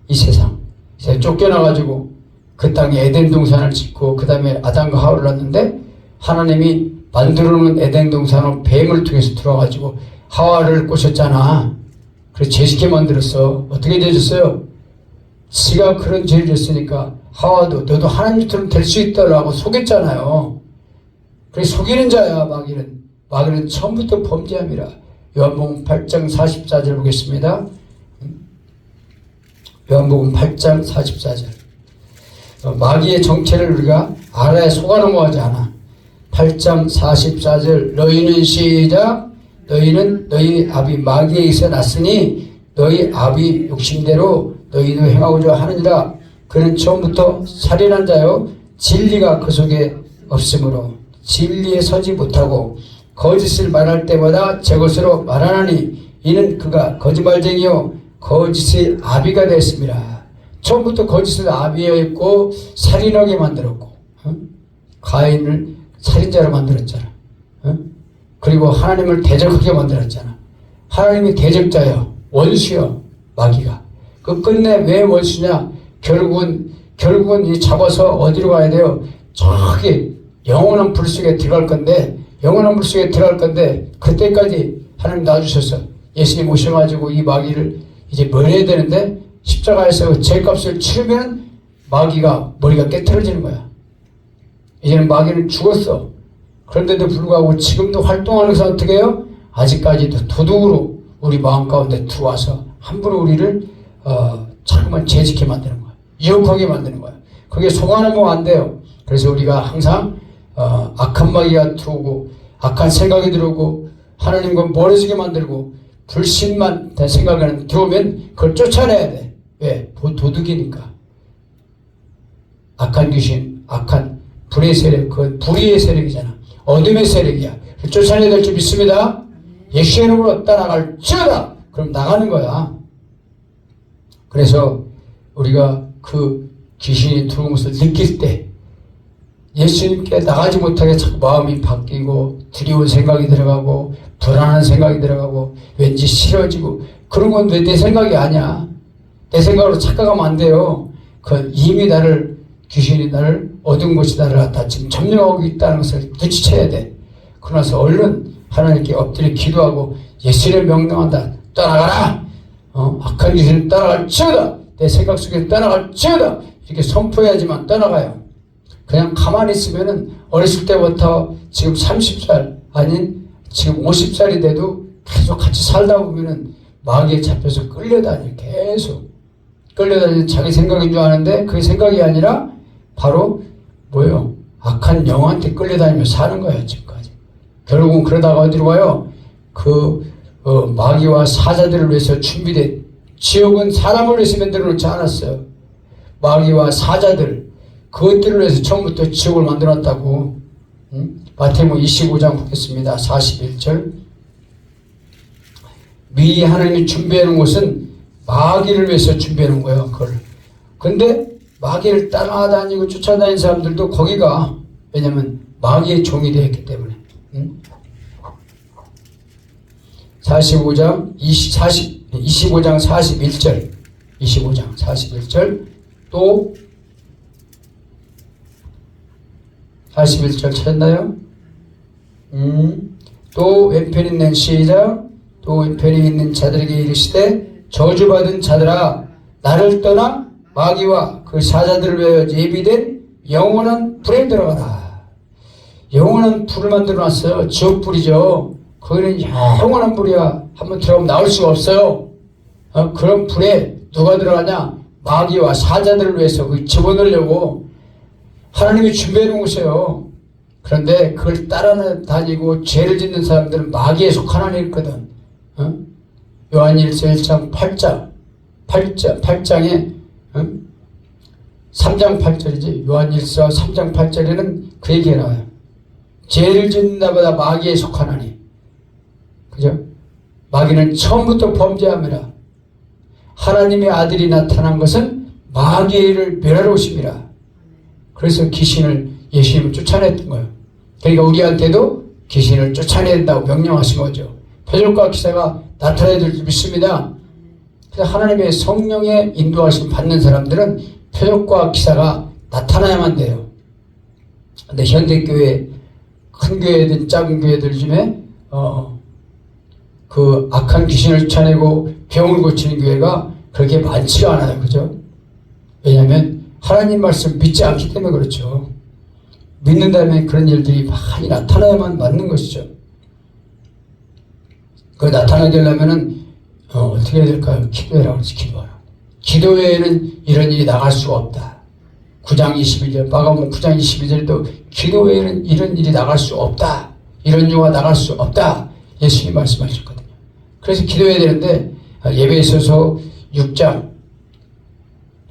이 세상. 쫓겨나가지고 그 땅에 에덴 동산을 짓고 그 다음에 아담과 하와를 낳았는데 하나님이 만들어놓은 에덴 동산으로 뱀을 통해서 들어와가지고 하와를 꼬셨잖아. 그래서 죄짓게 만들었어. 어떻게 죄졌어요? 지가 그런 죄를 졌으니까 하와도 너도 하나님처럼 될 수 있다라고 속였잖아요. 그래서 속이는 자야 마귀는. 마귀는 처음부터 범죄함이라. 요한복음 8장 44절 보겠습니다. 요한복음 8장 44절. 마귀의 정체를 우리가 알아야 속아 넘어가지 않아. 8장 44절. 너희는 시작. 너희는 너희 아비 마귀에게서 났으니 너희 아비 욕심대로 너희도 행하고자 하느니라. 그는 처음부터 살인한 자요 진리가 그 속에 없으므로 진리에 서지 못하고 거짓을 말할 때마다 제 것으로 말하나니 이는 그가 거짓말쟁이요 거짓의 아비가 되었습니다. 처음부터 거짓을 아비였고 살인하게 만들었고 가인을 살인자로 만들었잖아. 그리고 하나님을 대적하게 만들었잖아. 하나님이 대적자야. 원수야. 마귀가. 그 끝내 왜 원수냐? 결국은 이 잡아서 어디로 가야 돼요? 저기 영원한 불 속에 들어갈 건데 그때까지 하나님 놔주셔서 예수님 오셔가지고 이 마귀를 이제 멀어야 되는데 십자가에서 죄값을 치르면 마귀가 머리가 깨트려지는 거야. 이제는 마귀는 죽었어. 그런데도 불구하고 지금도 활동하는 것은 어떻게 해요? 아직까지도 도둑으로 우리 마음 가운데 들어와서 함부로 우리를 자꾸만 죄짓게 만드는 거야. 유혹하게 만드는 거야. 그게 속아놓으면 안 돼요. 그래서 우리가 항상 악한 마귀가 들어오고 악한 생각이 들어오고 하나님과 멀어지게 만들고 불신만 생각이 들어오면 그걸 쫓아내야 돼. 왜? 도둑이니까. 악한 귀신, 악한 불의 세력, 그건 불의의 세력이잖아. 어둠의 세력이야. 쫓아내야 될 줄 믿습니다. 예수의 이름으로 따라갈지어다. 그럼 나가는 거야. 그래서 우리가 그 귀신이 들어온 것을 느낄 때 예수님께 나가지 못하게 자꾸 마음이 바뀌고 두려운 생각이 들어가고 불안한 생각이 들어가고 왠지 싫어지고 그런 건 내 생각이 아니야. 내 생각으로 착각하면 안 돼요. 그 이미 귀신이 나를 어두운 곳이 나를 갖다 지금 점령하고 있다는 것을 눈치채야 돼. 그러나서 얼른 하나님께 엎드려 기도하고 예수를 명령한다. 떠나가라. 악한 귀신을 떠나갈지어다. 내 생각 속에 떠나갈지어다. 이렇게 선포해야지만 떠나가요. 그냥 가만히 있으면은 어렸을 때부터 지금 30살 아닌 지금 50살이 돼도 계속 같이 살다 보면은 마귀에 잡혀서 끌려다녀. 계속 끌려다니는 자기 생각인 줄 아는데 그게 생각이 아니라 바로 뭐예요? 악한 영한테 끌려다니며 사는 거예요. 지금까지. 결국은 그러다가 어디로 가요? 마귀와 사자들을 위해서 준비된 지옥은 사람을 위해서 만들어 놓지 않았어요. 마귀와 사자들, 그것들을 위해서 처음부터 지옥을 만들어 놨다고. 마태복음 25장 보겠습니다. 41절. 미리 하나님이 준비해 놓은 것은 마귀를 위해서 준비해 놓은 거예요. 그걸. 근데 마귀를 따라다니고 쫓아다니는 사람들도 거기가, 왜냐면 마귀의 종이 되었기 때문에. 25장 41절. 25장 41절. 또 41절 찾았나요? 또 왼편에 있는 시작. 또 왼편에 있는 자들에게 이르시되 저주받은 자들아 나를 떠나 마귀와 그 사자들을 위하여 예비된 영원한 불에 들어가라. 영원한 불을 만들어놨어요. 지옥불이죠. 거기는 영원한 불이야. 한번 들어가면 나올 수가 없어요. 그런 불에 누가 들어가냐? 마귀와 사자들을 위해서 그 집어넣으려고 하나님이 준비해 놓은 것이에요. 그런데 그걸 따라다니고 죄를 짓는 사람들은 마귀에 속한 안에 있거든. 요한일서 1장 8장에 3장 8절이지. 요한일서 3장 8절에는 그 얘기가 나와요. 죄를 짓는 자보다 마귀에 속하나니. 그죠? 마귀는 처음부터 범죄함이라. 하나님의 아들이 나타난 것은 마귀를 멸하러 오심이라. 그래서 귀신을 예수님을 쫓아냈던 거예요. 그러니까 우리한테도 귀신을 쫓아내야 된다고 명령하신 거죠. 표적과 기사가 나타나야 될 줄 믿습니다. 그래서 하나님의 성령의 인도하심 받는 사람들은 표적과 기사가 나타나야만 돼요. 근데 현대교회, 큰 교회든 작은 교회들 중에 그 악한 귀신을 쫓아내고 병을 고치는 교회가 그렇게 많지가 않아요. 그죠? 왜냐하면 하나님 말씀 믿지 않기 때문에 그렇죠. 믿는다면 그런 일들이 많이 나타나야만 맞는 것이죠. 그 나타나게 하려면은 어떻게 해야 될까요? 기도해라고 그러지. 기도하라. 기도 외에는 이런 일이 나갈 수가 없다. 9장 21절, 마가복음 9장 22절도 기도 외에는 이런 일이 나갈 수 없다. 이런 유가 나갈 수 없다. 예수님이 말씀하셨거든요. 그래서 기도해야 되는데 예배에 있어서 6장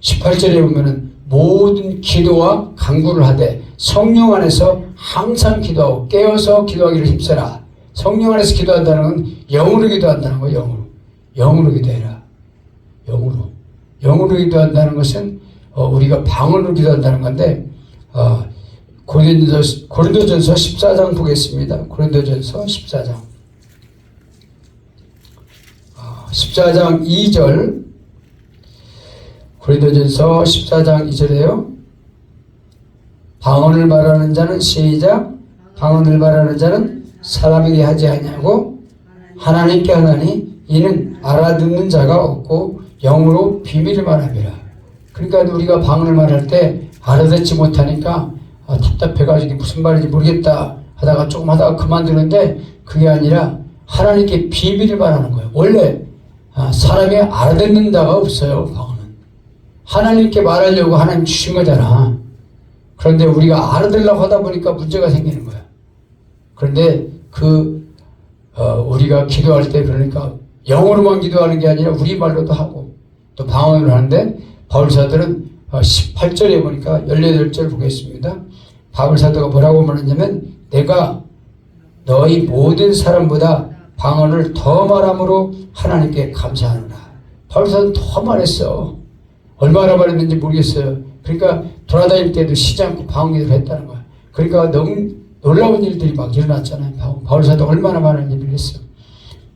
18절에 보면은 모든 기도와 간구를 하되 성령 안에서 항상 기도하고 깨어서 기도하기를 힘써라. 성령 안에서 기도한다는 건 영으로 기도한다는 거예요. 영으로 기도해라. 영으로 기도한다는 것은 우리가 방언으로 기도한다는 건데 고린도전서 14장 보겠습니다. 고린도전서 14장 2절. 고린도전서 14장 2절에요. 방언을 말하는 자는 시작. 방언을 말하는 자는 사람에게 하지 아니하고 하나님께 하나니 이는 알아듣는 자가 없고 영으로 비밀을 말함이라. 그러니까 우리가 방언을 말할 때 알아듣지 못하니까 답답해가지고 무슨 말인지 모르겠다 하다가 조금 하다가 그만두는데 그게 아니라 하나님께 비밀을 말하는 거예요. 원래 사람이 알아듣는 자가 없어요. 방언은 하나님께 말하려고 하나님 주신 거잖아. 그런데 우리가 알아들으려고 하다 보니까 문제가 생기는 거야. 그런데 우리가 기도할 때 그러니까 영어로만 기도하는 게 아니라 우리말로도 하고 또 방언을 하는데 바울사도는 18절에 보니까 18절 보겠습니다. 바울사도가 뭐라고 말했냐면 내가 너희 모든 사람보다 방언을 더 말함으로 하나님께 감사하노라. 바울사도는 더 말했어. 얼마나 말했는지 모르겠어요. 그러니까 돌아다닐 때도 쉬지 않고 방언기도를 했다는 거야. 그러니까 너무 놀라운 일들이 막 일어났잖아요. 바울사도 얼마나 많은 일을 했어.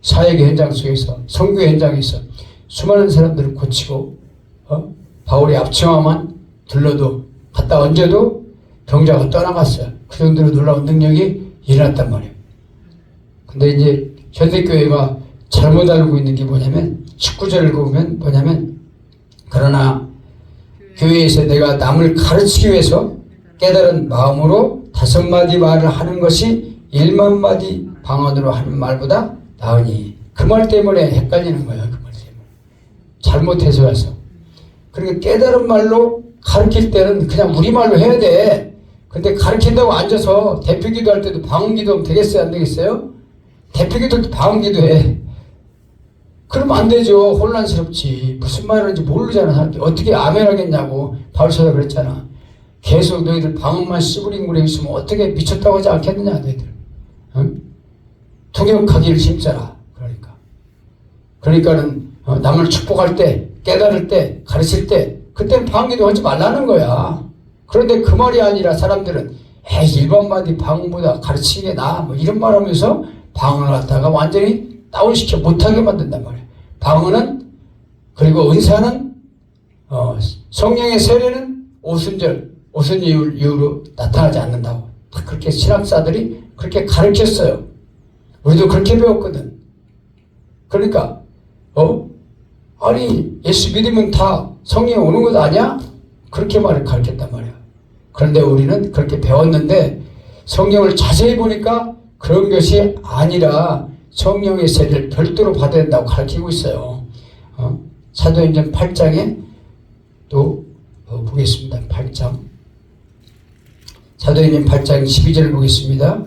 사역의 현장 속에서, 선교의 현장에서 수많은 사람들을 고치고 바울의 앞치마만 들러도 갖다 얹어도 병자가 떠나갔어요. 그 정도로 놀라운 능력이 일어났단 말이에요. 근데 이제 현대교회가 잘못 알고 있는 게 뭐냐면 19절을 보면 뭐냐면 그러나 교회에서 내가 남을 가르치기 위해서 깨달은 마음으로 5마디 말을 하는 것이 1만 마디 방언으로 하는 말보다 나으니. 그 말 때문에 헷갈리는 거야. 그 말 때문에 잘못해서 와서. 그러니까 깨달은 말로 가르칠 때는 그냥 우리말로 해야 돼. 근데 가르친다고 앉아서 대표기도 할 때도 방언기도 하면 되겠어요? 안 되겠어요? 대표기도 할 때 방언기도 해. 그러면 안 되죠. 혼란스럽지. 무슨 말하는지 모르잖아. 사람들이. 어떻게 아멘 하겠냐고 바울사가 그랬잖아. 계속 너희들 방언만 씨부링부링 있으면 어떻게 미쳤다고 하지 않겠느냐 너희들. 응? 통역하기를 힘써라. 그러니까는 남을 축복할 때, 깨달을 때, 가르칠 때 그때는 방언기도 하지 말라는 거야. 그런데 그 말이 아니라 사람들은 일반마디 방언보다 가르치는 게 나아 뭐 이런 말 하면서 방언을 갖다가 완전히 다운시켜 못하게 만든단 말이야. 방언은 그리고 은사는 성령의 세례는 오순 이후로 나타나지 않는다고. 다 그렇게 신학사들이 그렇게 가르쳤어요. 우리도 그렇게 배웠거든. 그러니까 아니 예수 믿으면 다 성령이 오는 것 아니야? 그렇게 말을 가르쳤단 말이야. 그런데 우리는 그렇게 배웠는데 성령을 자세히 보니까 그런 것이 아니라 성령의 세례를 별도로 받아야 된다고 가르치고 있어요. 사도행전 8장에 또 보겠습니다. 8장 사도행전 8장 12절을 보겠습니다.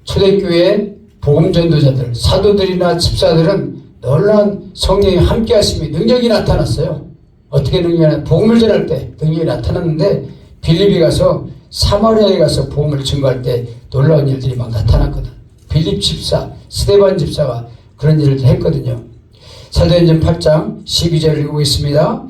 초대교회 복음전도자들, 사도들이나 집사들은 놀라운 성령이 함께 하심이 능력이 나타났어요. 어떻게 능력이 나타났어요? 복음을 전할 때 능력이 나타났는데 빌립이 가서 사마리아에 가서 복음을 증거할 때 놀라운 일들이 막 나타났거든. 빌립 집사, 스데반 집사가 그런 일을 했거든요. 사도행전 8장 12절을 읽어보겠습니다.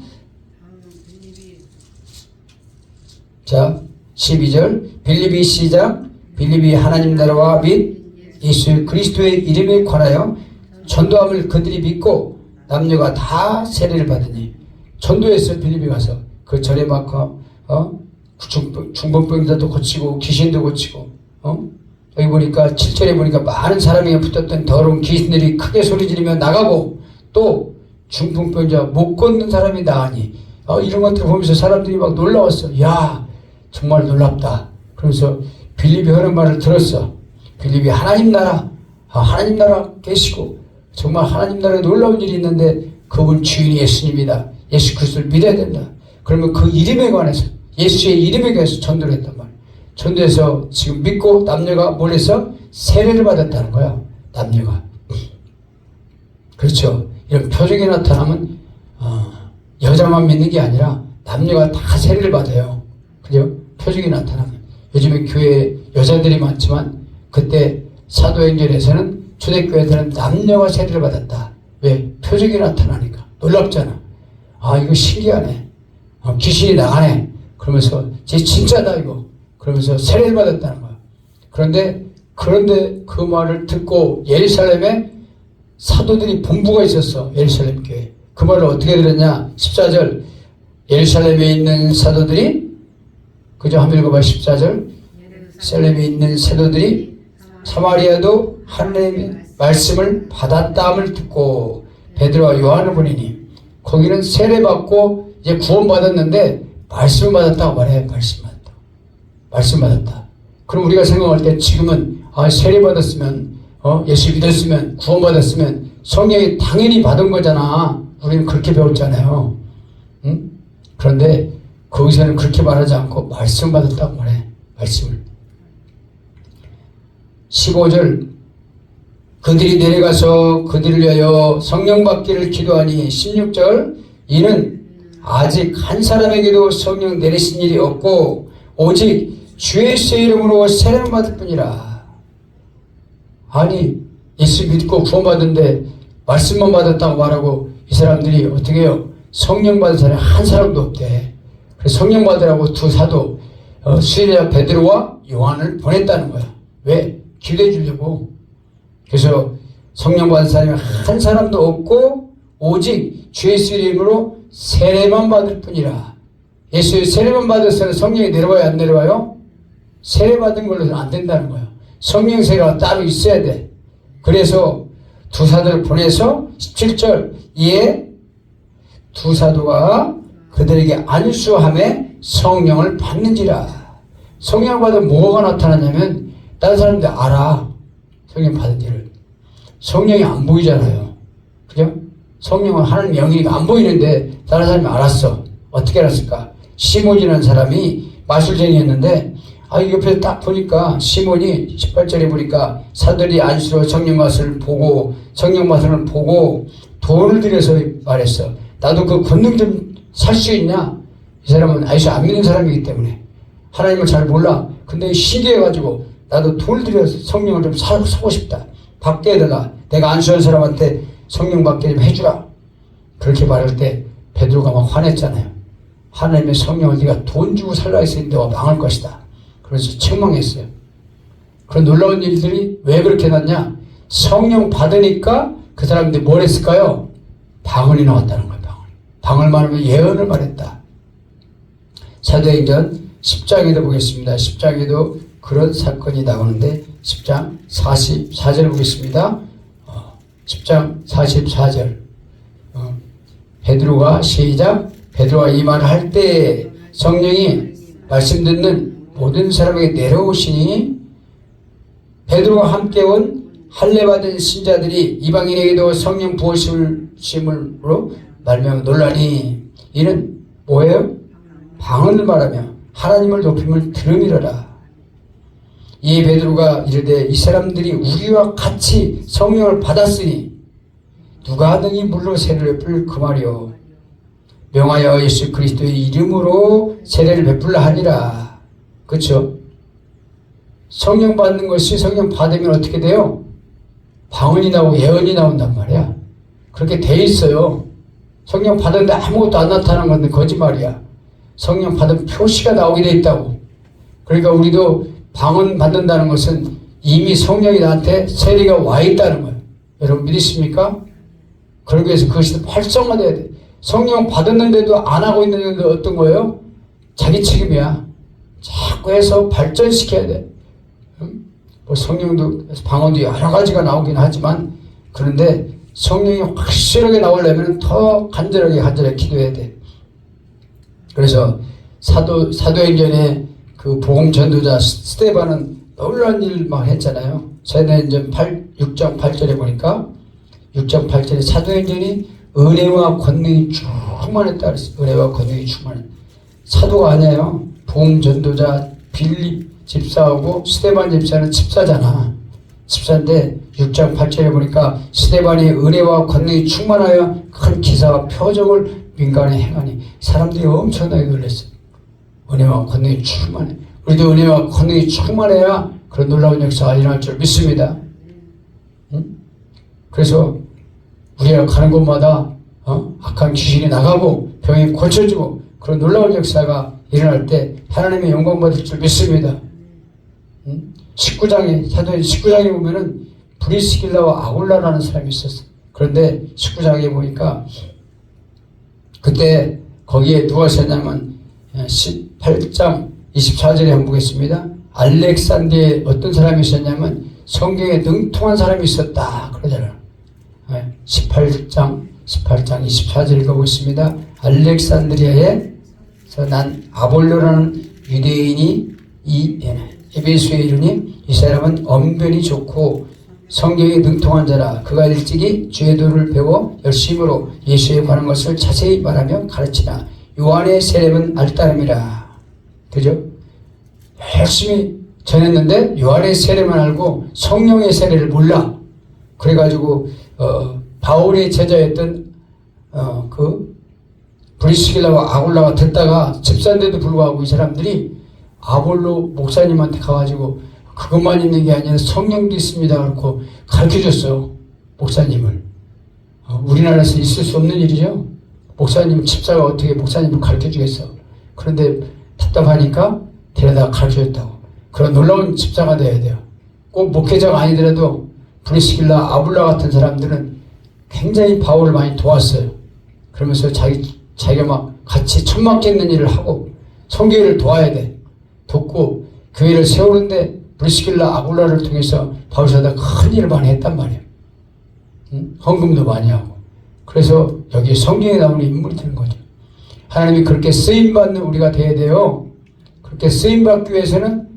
자, 12절 빌립이 시작. 빌립이 하나님 나라와 및 예수 그리스도의 이름에 관하여 전도함을 그들이 믿고 남녀가 다 세례를 받으니 전도했어요. 빌립이 가서 그 절에 막 중풍병자도 고치고 귀신도 고치고 여기 보니까 7절에 보니까 많은 사람이 붙었던 더러운 귀신들이 크게 소리 지르며 나가고 또 중풍병자 못 걷는 사람이 나으니 이런 것들을 보면서 사람들이 막 놀라웠어. 야 정말 놀랍다. 그러면서 빌립이 하는 말을 들었어. 빌립이 하나님 나라 계시고 정말 하나님 나라에 놀라운 일이 있는데 그분 주인이 예수님이다. 예수 그리스도를 믿어야 된다. 그러면 그 이름에 관해서 예수의 이름에 관해서 전도를 했단 말이야. 전도해서 지금 믿고 남녀가 뭘 해서 세례를 받았다는 거야. 남녀가. 그렇죠. 이런 표적이 나타나면 여자만 믿는 게 아니라 남녀가 다 세례를 받아요. 그죠? 표적이 나타나면. 요즘에 교회에 여자들이 많지만 그때 사도행전에서는 초대교회들은 남녀가 세례를 받았다. 왜? 표적이 나타나니까. 놀랍잖아. 이거 신기하네. 귀신이 나가네. 그러면서 진짜다 이거. 그러면서 세례를 받았다는 거야. 그런데 그 말을 듣고 예루살렘에 사도들이 본부가 있었어. 예루살렘 교회. 그 말을 어떻게 들었냐? 14절 예루살렘에 있는 사도들이 그죠? 한번 읽어봐. 14절 예루살렘에 있는 사도들이 사마리아도 하나님의 말씀을 받았다함을 듣고 베드로와 요한을 보내니 거기는 세례받고 이제 구원받았는데 말씀을 받았다고 말해. 말씀 받았다. 그럼 우리가 생각할 때 지금은 세례받았으면 예수 믿었으면 구원받았으면 성령이 당연히 받은 거잖아. 우리는 그렇게 배웠잖아요. 응? 그런데 거기서는 그렇게 말하지 않고 말씀 받았다고 말해. 말씀을. 15절 그들이 내려가서 그들을 위하여 성령 받기를 기도하니 16절 이는 아직 한 사람에게도 성령 내리신 일이 없고 오직 주 예수의 이름으로 세례를 받을 뿐이라. 아니 예수 믿고 구원받은데 말씀만 받았다고 말하고 이 사람들이 어떻게 해요? 성령 받은 사람이 한 사람도 없대. 그래서 성령 받으라고 두 사도 수레와 베드로와 요한을 보냈다는 거야. 왜? 기도해 주려고. 그래서 성령 받은 사람이 한 사람도 없고 오직 주 예수의 이름으로 세례만 받을 뿐이라. 예수의 세례만 받았으면 성령이 내려와요? 안 내려와요? 세례 받은 걸로는 안 된다는 거예요. 성령 세례가 따로 있어야 돼. 그래서 두 사도를 보내서 17절 이에 두 사도가 그들에게 안수함에 성령을 받는지라. 성령을 받으면 뭐가 나타나냐면 다른 사람들 알아. 성령 받은 일을. 성령이 안 보이잖아요. 그죠? 성령은 하나님 영이니까 안 보이는데 다른 사람이 알았어. 어떻게 알았을까? 시몬이라는 사람이 마술쟁이였는데 옆에 딱 보니까 시몬이 18절에 보니까 사도들이 안수로 성령 맛을 보고 돈을 들여서 말했어. 나도 그 권능 좀 살 수 있냐? 이 사람은 예수 안 믿는 사람이기 때문에 하나님을 잘 몰라. 근데 신기해가지고 나도 돈을 들여서 성령을 좀 사고 싶다. 받게 해달라. 내가 안수한 사람한테 성령 받게 좀 해주라. 그렇게 말할 때 베드로가 막 화냈잖아요. 하나님의 성령을 네가 돈 주고 살라 했으니 너가 망할 것이다. 그래서 책망했어요. 그런 놀라운 일들이 왜 그렇게 났냐? 성령 받으니까 그 사람들이 뭘 했을까요? 방언이 나왔다는 거예요. 방언을 말하면 예언을 말했다. 사도행전 10장에도 보겠습니다. 10장에도 그런 사건이 나오는데 10장 44절 보겠습니다. 10장 44절 베드로가 시작. 베드로가 이 말을 할 때 성령이 말씀 듣는 모든 사람에게 내려오시니 베드로와 함께 온 할례받은 신자들이 이방인에게도 성령 부으심으로 말미암아 놀라니 이는 뭐예요? 방언을 말하며 하나님을 높임을 들음이로라. 이 베드로가 이르되 이 사람들이 우리와 같이 성령을 받았으니 누가 능히 물로 세례를 베풀 그 말이요 명하여 예수 그리스도의 이름으로 세례를 베풀라 하니라. 그렇죠? 성령 받는 것이 성령 받으면 어떻게 돼요? 방언이 나오고 예언이 나온단 말이야. 그렇게 돼 있어요. 성령 받았는데 아무것도 안 나타나는 건데 거짓말이야. 성령 받은 표시가 나오게 돼 있다고. 그러니까 우리도 방언 받는다는 것은 이미 성령이 나한테 세례가 와 있다는 거예요. 여러분 믿으십니까? 그러기 위해서 그것이 활성화돼야 돼. 성령 받았는데도 안 하고 있는데 어떤 거예요? 자기 책임이야. 자꾸 해서 발전시켜야 돼. 뭐 성령도 방언도 여러 가지가 나오긴 하지만 그런데 성령이 확실하게 나오려면 더 간절하게 기도해야 돼. 그래서 사도행전에 그 복음 전도자 스데반은 놀라운 일 막 했잖아요. 사도행전 6장 8절에 보니까 6장 8절에 사도행전이 은혜와 권능이 충만했다 그랬어요. 은혜와 권능이 충만했다. 사도가 아니에요. 복음 전도자 빌립 집사하고 스데반 집사는 집사잖아. 집사인데 6장 8절에 보니까 스데반이 은혜와 권능이 충만하여 큰 기사와 표적을 민간에 행하니 사람들이 엄청나게 놀랐어요. 은혜와 권능이 충만해. 우리도 은혜와 권능이 충만해야 그런 놀라운 역사가 일어날 줄 믿습니다. 응? 그래서 우리가 가는 곳마다 악한 귀신이 나가고 병이 고쳐지고 그런 놀라운 역사가 일어날 때 하나님의 영광 받을 줄 믿습니다. 19장에 사도행 19장에 보면은 브리스길라와 아굴라라는 사람이 있었어. 그런데 19장에 보니까 그때 거기에 누가 있었냐면 18장 24절에 한번 보겠습니다. 알렉산드리아에 어떤 사람이 있었냐면 성경에 능통한 사람이 있었다 그러잖아요. 18장 24절 읽어보겠습니다. 알렉산드리아에서 난 아볼로라는 유대인이 에베소에 이르니 이 사람은 언변이 좋고 성경에 능통한 자라. 그가 일찍이 주의 도를 배워 열심으로 예수에 관한 것을 자세히 말하며 가르치나 요한의 세례는 알따름이라. 그죠? 열심히 전했는데 요한의 세례만 알고 성령의 세례를 몰라. 그래가지고 바울의 제자였던 그 브리스길라와 아굴라가 듣다가 집사인데도 불구하고 이 사람들이 아볼로 목사님한테 가가지고 그것만 있는 게 아니라 성령도 있습니다. 그렇고 가르쳐줬어. 목사님을. 우리나라에서 있을 수 없는 일이죠. 목사님, 집사가 어떻게 목사님을 가르쳐주겠어. 그런데 답답하니까 데려다가 가르쳐줬다고. 그런 놀라운 집사가 돼야 돼요. 꼭 목회자가 아니더라도 브리스길라, 아볼라 같은 사람들은 굉장히 바울을 많이 도왔어요. 그러면서 자기가 막 같이 천막 짓는 일을 하고 성교회를 도와야 돼. 돕고 교회를 세우는데 브리스길라 아굴라를 통해서 바울사도가 큰 일을 많이 했단 말이에요. 헌금도 많이 하고. 그래서 여기 성경에 나오는 인물이 되는 거죠. 하나님이 그렇게 쓰임받는 우리가 돼야 돼요. 그렇게 쓰임받기 위해서는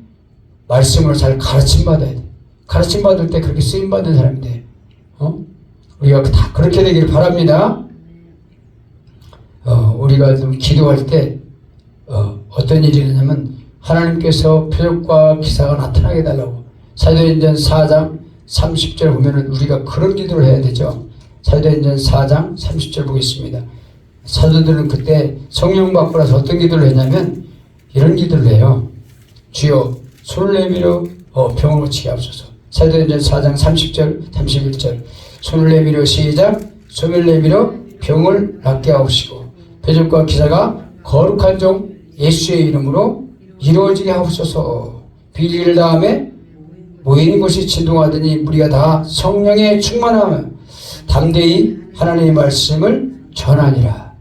말씀을 잘 가르침받아야 돼. 가르침받을 때 그렇게 쓰임받는 사람이 돼. 우리가 다 그렇게 되기를 바랍니다. 우리가 좀 기도할 때 어떤 일이 있냐면 하나님께서 표적과 기사가 나타나게 해달라고. 사도행전 4장 30절 보면은 우리가 그런 기도를 해야 되죠. 사도행전 4장 30절 보겠습니다. 사도들은 그때 성령 받고 나서 어떤 기도를 했냐면 이런 기도를 해요. 주여 손을 내밀어 병을 고치게 하옵소서. 사도행전 4장 30절 31절 손을 내밀어 시작. 손을 내밀어 병을 낫게 하옵시고 표적과 기사가 거룩한 종 예수의 이름으로 이루어지게 하옵소서. 비밀 다음에 모이는 곳이 진동하더니 무리가 다 성령에 충만하며 담대히 하나님의 말씀을 전하니라.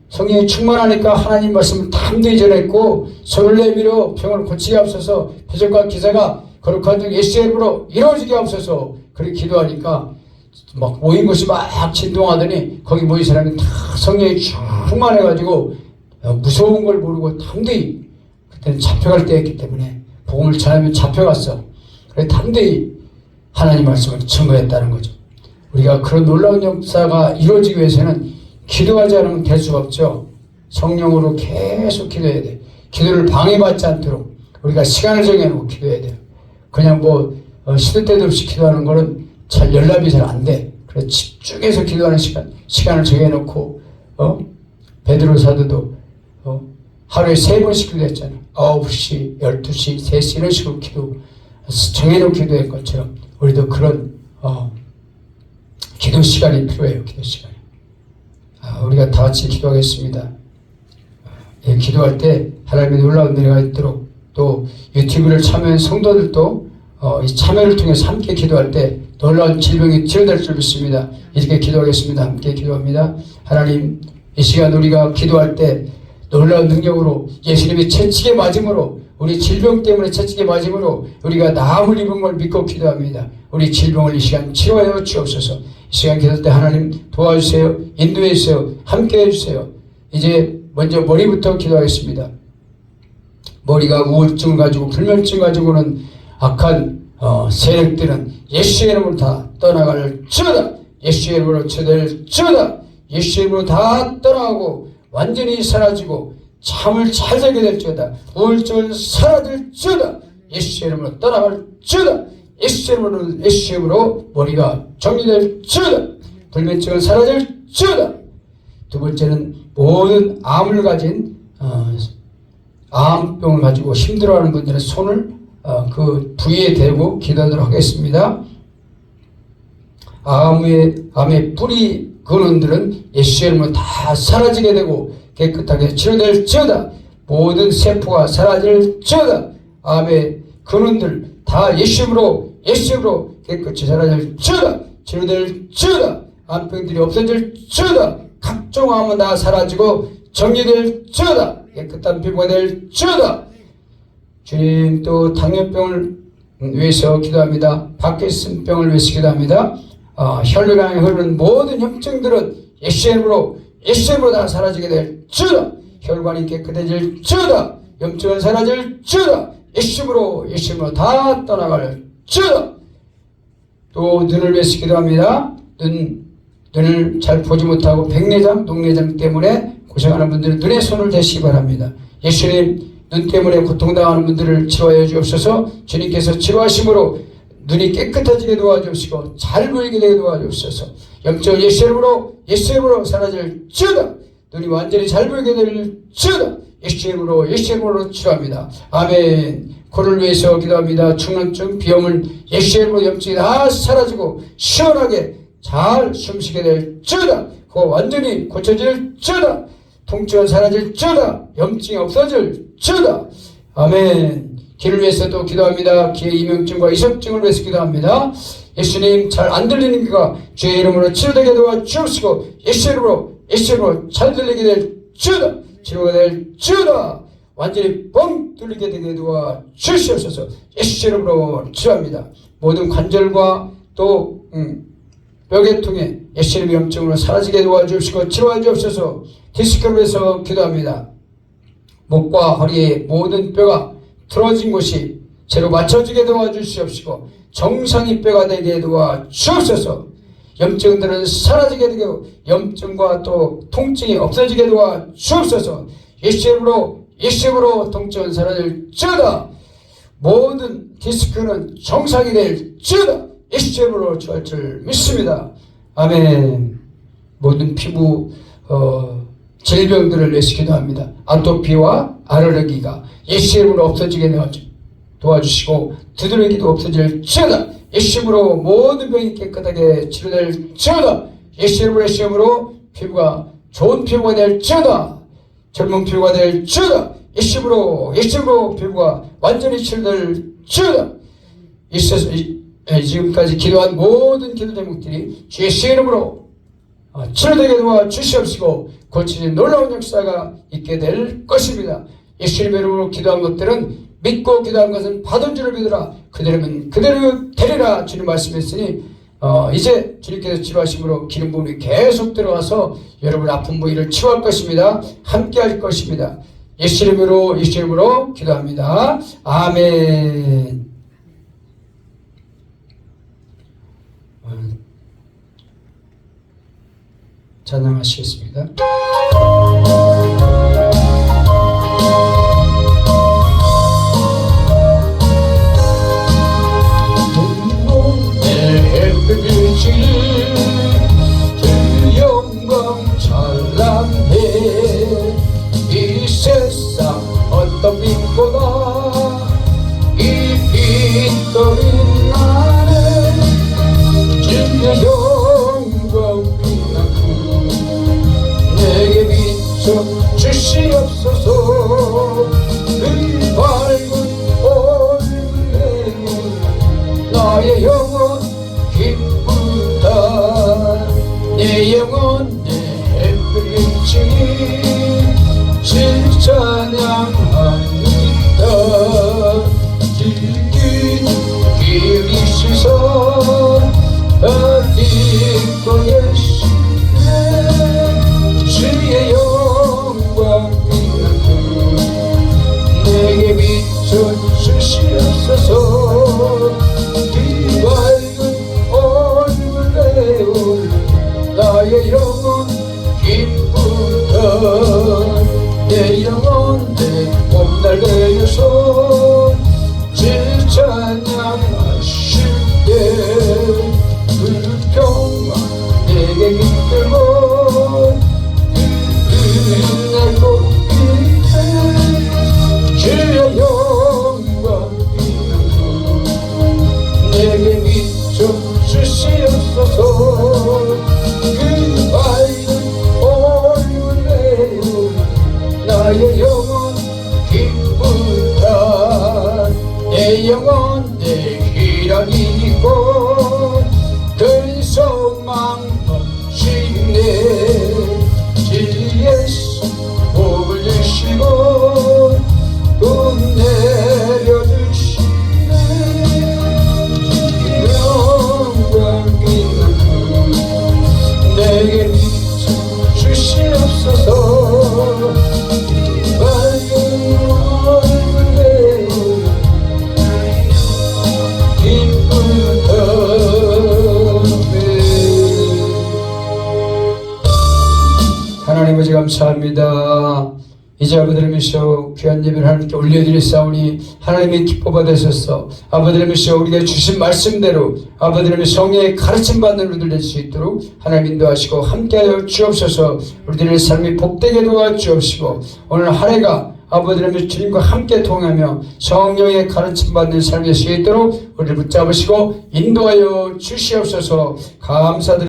성령에 충만하니까 하나님 말씀을 담대히 전했고 손을 내밀어 병을 고치게 하옵소서. 표적과 기사가 거룩한 종 예수의 이름으로 이루어지게 하옵소서. 그렇게 기도하니까 막 모인 곳이 막 진동하더니 거기 모인 사람이 다 성령에 충만해가지고 무서운 걸 모르고 담대히, 그때는 잡혀갈 때였기 때문에 복음을 전하면 잡혀갔어. 그래서 담대히 하나님 말씀을 증거했다는 거죠. 우리가 그런 놀라운 역사가 이루어지기 위해서는 기도하지 않으면 될 수가 없죠. 성령으로 계속 기도해야 돼. 기도를 방해받지 않도록 우리가 시간을 정해놓고 기도해야 돼요. 그냥 시도 때도 없이 기도하는 거는 잘 연락이 잘 안 돼. 그래서 집중해서 기도하는 시간을 정해놓고 베드로 사도도 하루에 3번씩 기도했잖아. 9시, 12시, 3시 이런 식으로 정해놓고 기도한 것처럼 우리도 그런 기도 시간이 필요해요. 기도 시간이. 우리가 다 같이 기도하겠습니다. 기도할 때 하나님의 놀라운 은혜가 있도록, 또 유튜브를 참여한 성도들도 이 참여를 통해서 함께 기도할 때 놀라운 질병이 치료될 줄 믿습니다. 이렇게 기도하겠습니다. 함께 기도합니다. 하나님, 이 시간 우리가 기도할 때 놀라운 능력으로 예수님의 채찍에 맞음으로, 우리 질병 때문에 채찍에 맞음으로 우리가 나음을 입은 걸 믿고 기도합니다. 우리 질병을 이 시간 치료하여 주옵소서. 이 시간 기도할 때 하나님 도와주세요. 인도해 주세요. 함께 해주세요. 이제 먼저 머리부터 기도하겠습니다. 머리가 우울증을 가지고 불면증 가지고는 악한 세력들은 예수의 이름으로 다 떠나갈 주다. 예수의 이름으로 쳐낼 주다. 예수의 이름으로 다 떠나가고 완전히 사라지고 잠을 잘 자게 될 주다. 우울증은 사라질 주다. 예수의 이름으로 떠나갈 주다. 예수의 이름으로 머리가 정리될 주다. 불면증은 사라질 주다. 두 번째는 모든 암을 가진 암병을 가지고 힘들어하는 분들은 손을 그 부위에 대고 기도하도록 하겠습니다. 암의 뿌리 근원들은 예수의 이름으로 다 사라지게 되고 깨끗하게 치료될 지어다. 모든 세포가 사라질 지어다. 암의 근원들 다 예수의 이름으로 깨끗이 사라질 지어다. 치료될 지어다. 암병들이 없어질 지어다. 각종 암은 다 사라지고 정리될 지어다. 깨끗한 피부가 될 지어다. 주님, 또 당뇨병을 위해서 기도합니다. 파킨슨병을 위해서 기도합니다. 혈류량이 흐르는 모든 염증들은 예수의 이름으로 다 사라지게 될 주다. 혈관이 깨끗해질 주다. 염증은 사라질 주다. 예수의 이름으로 다 떠나갈 주다. 또 눈을 위해서 기도합니다. 눈을 잘 보지 못하고 백내장, 녹내장 때문에 고생하는 분들은 눈에 손을 대시기 바랍니다. 예수님, 눈 때문에 고통당하는 분들을 치료하여 주옵소서. 주님께서 치료하심으로 눈이 깨끗해지게 도와주시고 잘 보이게 되게 도와주옵소서. 염증을 예수의 이름으로 사라질 주다. 눈이 완전히 잘 보이게 될 주다. 예수의 이름으로 치료합니다. 아멘. 코를 위해서 기도합니다. 충농증, 비염을 예수의 이름으로 염증이 다 사라지고 시원하게 잘 숨쉬게 될 주다. 그거 완전히 고쳐질 주다. 통증은 사라질 주다. 염증이 없어질 주다. 아멘. 귀를 위해서도 기도합니다. 귀의 이명증과 이석증을 위해서 기도합니다. 예수님, 잘 안 들리는 귀가 주의 이름으로 치료되게 도와주옵시고 예수의 이름으로 잘 들리게 될 주다. 치료가 될 주다. 완전히 뻥 뚫리게 되게 도와주시옵소서. 예수의 이름으로 치료합니다. 모든 관절과 또 뼈계통에 예수님의 염증으로 사라지게 도와주시고 치료해 주옵소서. 디스크를 위해서 기도합니다. 목과 허리의 모든 뼈가 틀어진 곳이 제로 맞춰지게 도와주시옵시고 정상의 뼈가 되게 도와주옵소서. 염증들은 사라지게 되고 염증과 또 통증이 없어지게 도와주옵소서. 예수의 예수님으로 통증은 사라질지어다. 모든 디스크는 정상이 될지어다. 예수님으로 좋아할 줄 믿습니다. 아멘. 모든 피부 질병들을 내시 기도합니다. 아토피와 알레르기가 예수님으로 없어지게 도와주시고 두드러기도 없어질지어다. 예수님으로 모든 병이 깨끗하게 치료될지어다. 예수님으로 피부가 좋은 피부가 될지어다. 젊은 피부가 될지어다. 예수님으로 피부가 완전히 치료될지어다. 지금까지 기도한 모든 기도 제목들이 주 예수의 이름으로 치료되게 도와주시옵시고 고치는 놀라운 역사가 있게 될 것입니다. 예수님의 이름으로 기도한 것들은 믿고 기도한 것은 받은 줄을 믿으라. 그대로면 그대로 되리라. 주님 말씀했으니 이제 주님께서 치료하심으로 기름 부음이 계속 들어와서 여러분 아픈 부위를 치유할 것입니다. 함께 할 것입니다. 예수 이름으로 기도합니다. 아멘. 찬양하시겠습니다. 주 영광 찬란해. 이 세상 어떤 빛보다 이 빛더린 나는 주의 영광 빛나고 내게 비춰 주시옵소서. 그 밝은 얼굴에 나의 영혼 기쁘다. 내 영혼 내 햇빛이 질 찬양합니다. 길긴 길이시서 아직도 예수네 주의 영광 빛나고 내게 비춰 주시옵소서. 그 밝은 얼굴에 나의 영혼 기쁘다. 내 영혼 내 몸날 내려서 질 찬양하실 때 그 평화 내게 깃들고 내 꽃빛에 주의 영광 빛나고 내게 비춰 주시옵소서. 그 밝은 얼굴에 나의 영혼 기쁘다. 내 영혼 내 희락이고 큰 소망 넘치네. 주 예수 복을 주시고 돈 내려주시네. 영광 빛나고 내게 비춰 주시옵소서. 밝은 얼굴에 기쁘다. 하나님 아버지 감사합니다. 이제 아버지를 미시오 귀한 예배를 하나님께 올려드리사오니 하나님의 기뻐 받으셔서 아버지를 미시오 우리가 주신 말씀대로 아버지를 미시오 성령의 가르침 받는 우리들 될 수 있도록 하나님 인도하시고 함께하여 주옵소서. 우리들의 삶이 복되게 도와주옵시고 오늘 한 해가 아버지를 미시오 주님과 함께 통하며 성령의 가르침 받는 삶이 될 수 있도록 우리를 붙잡으시고 인도하여 주시옵소서. 감사드립니다.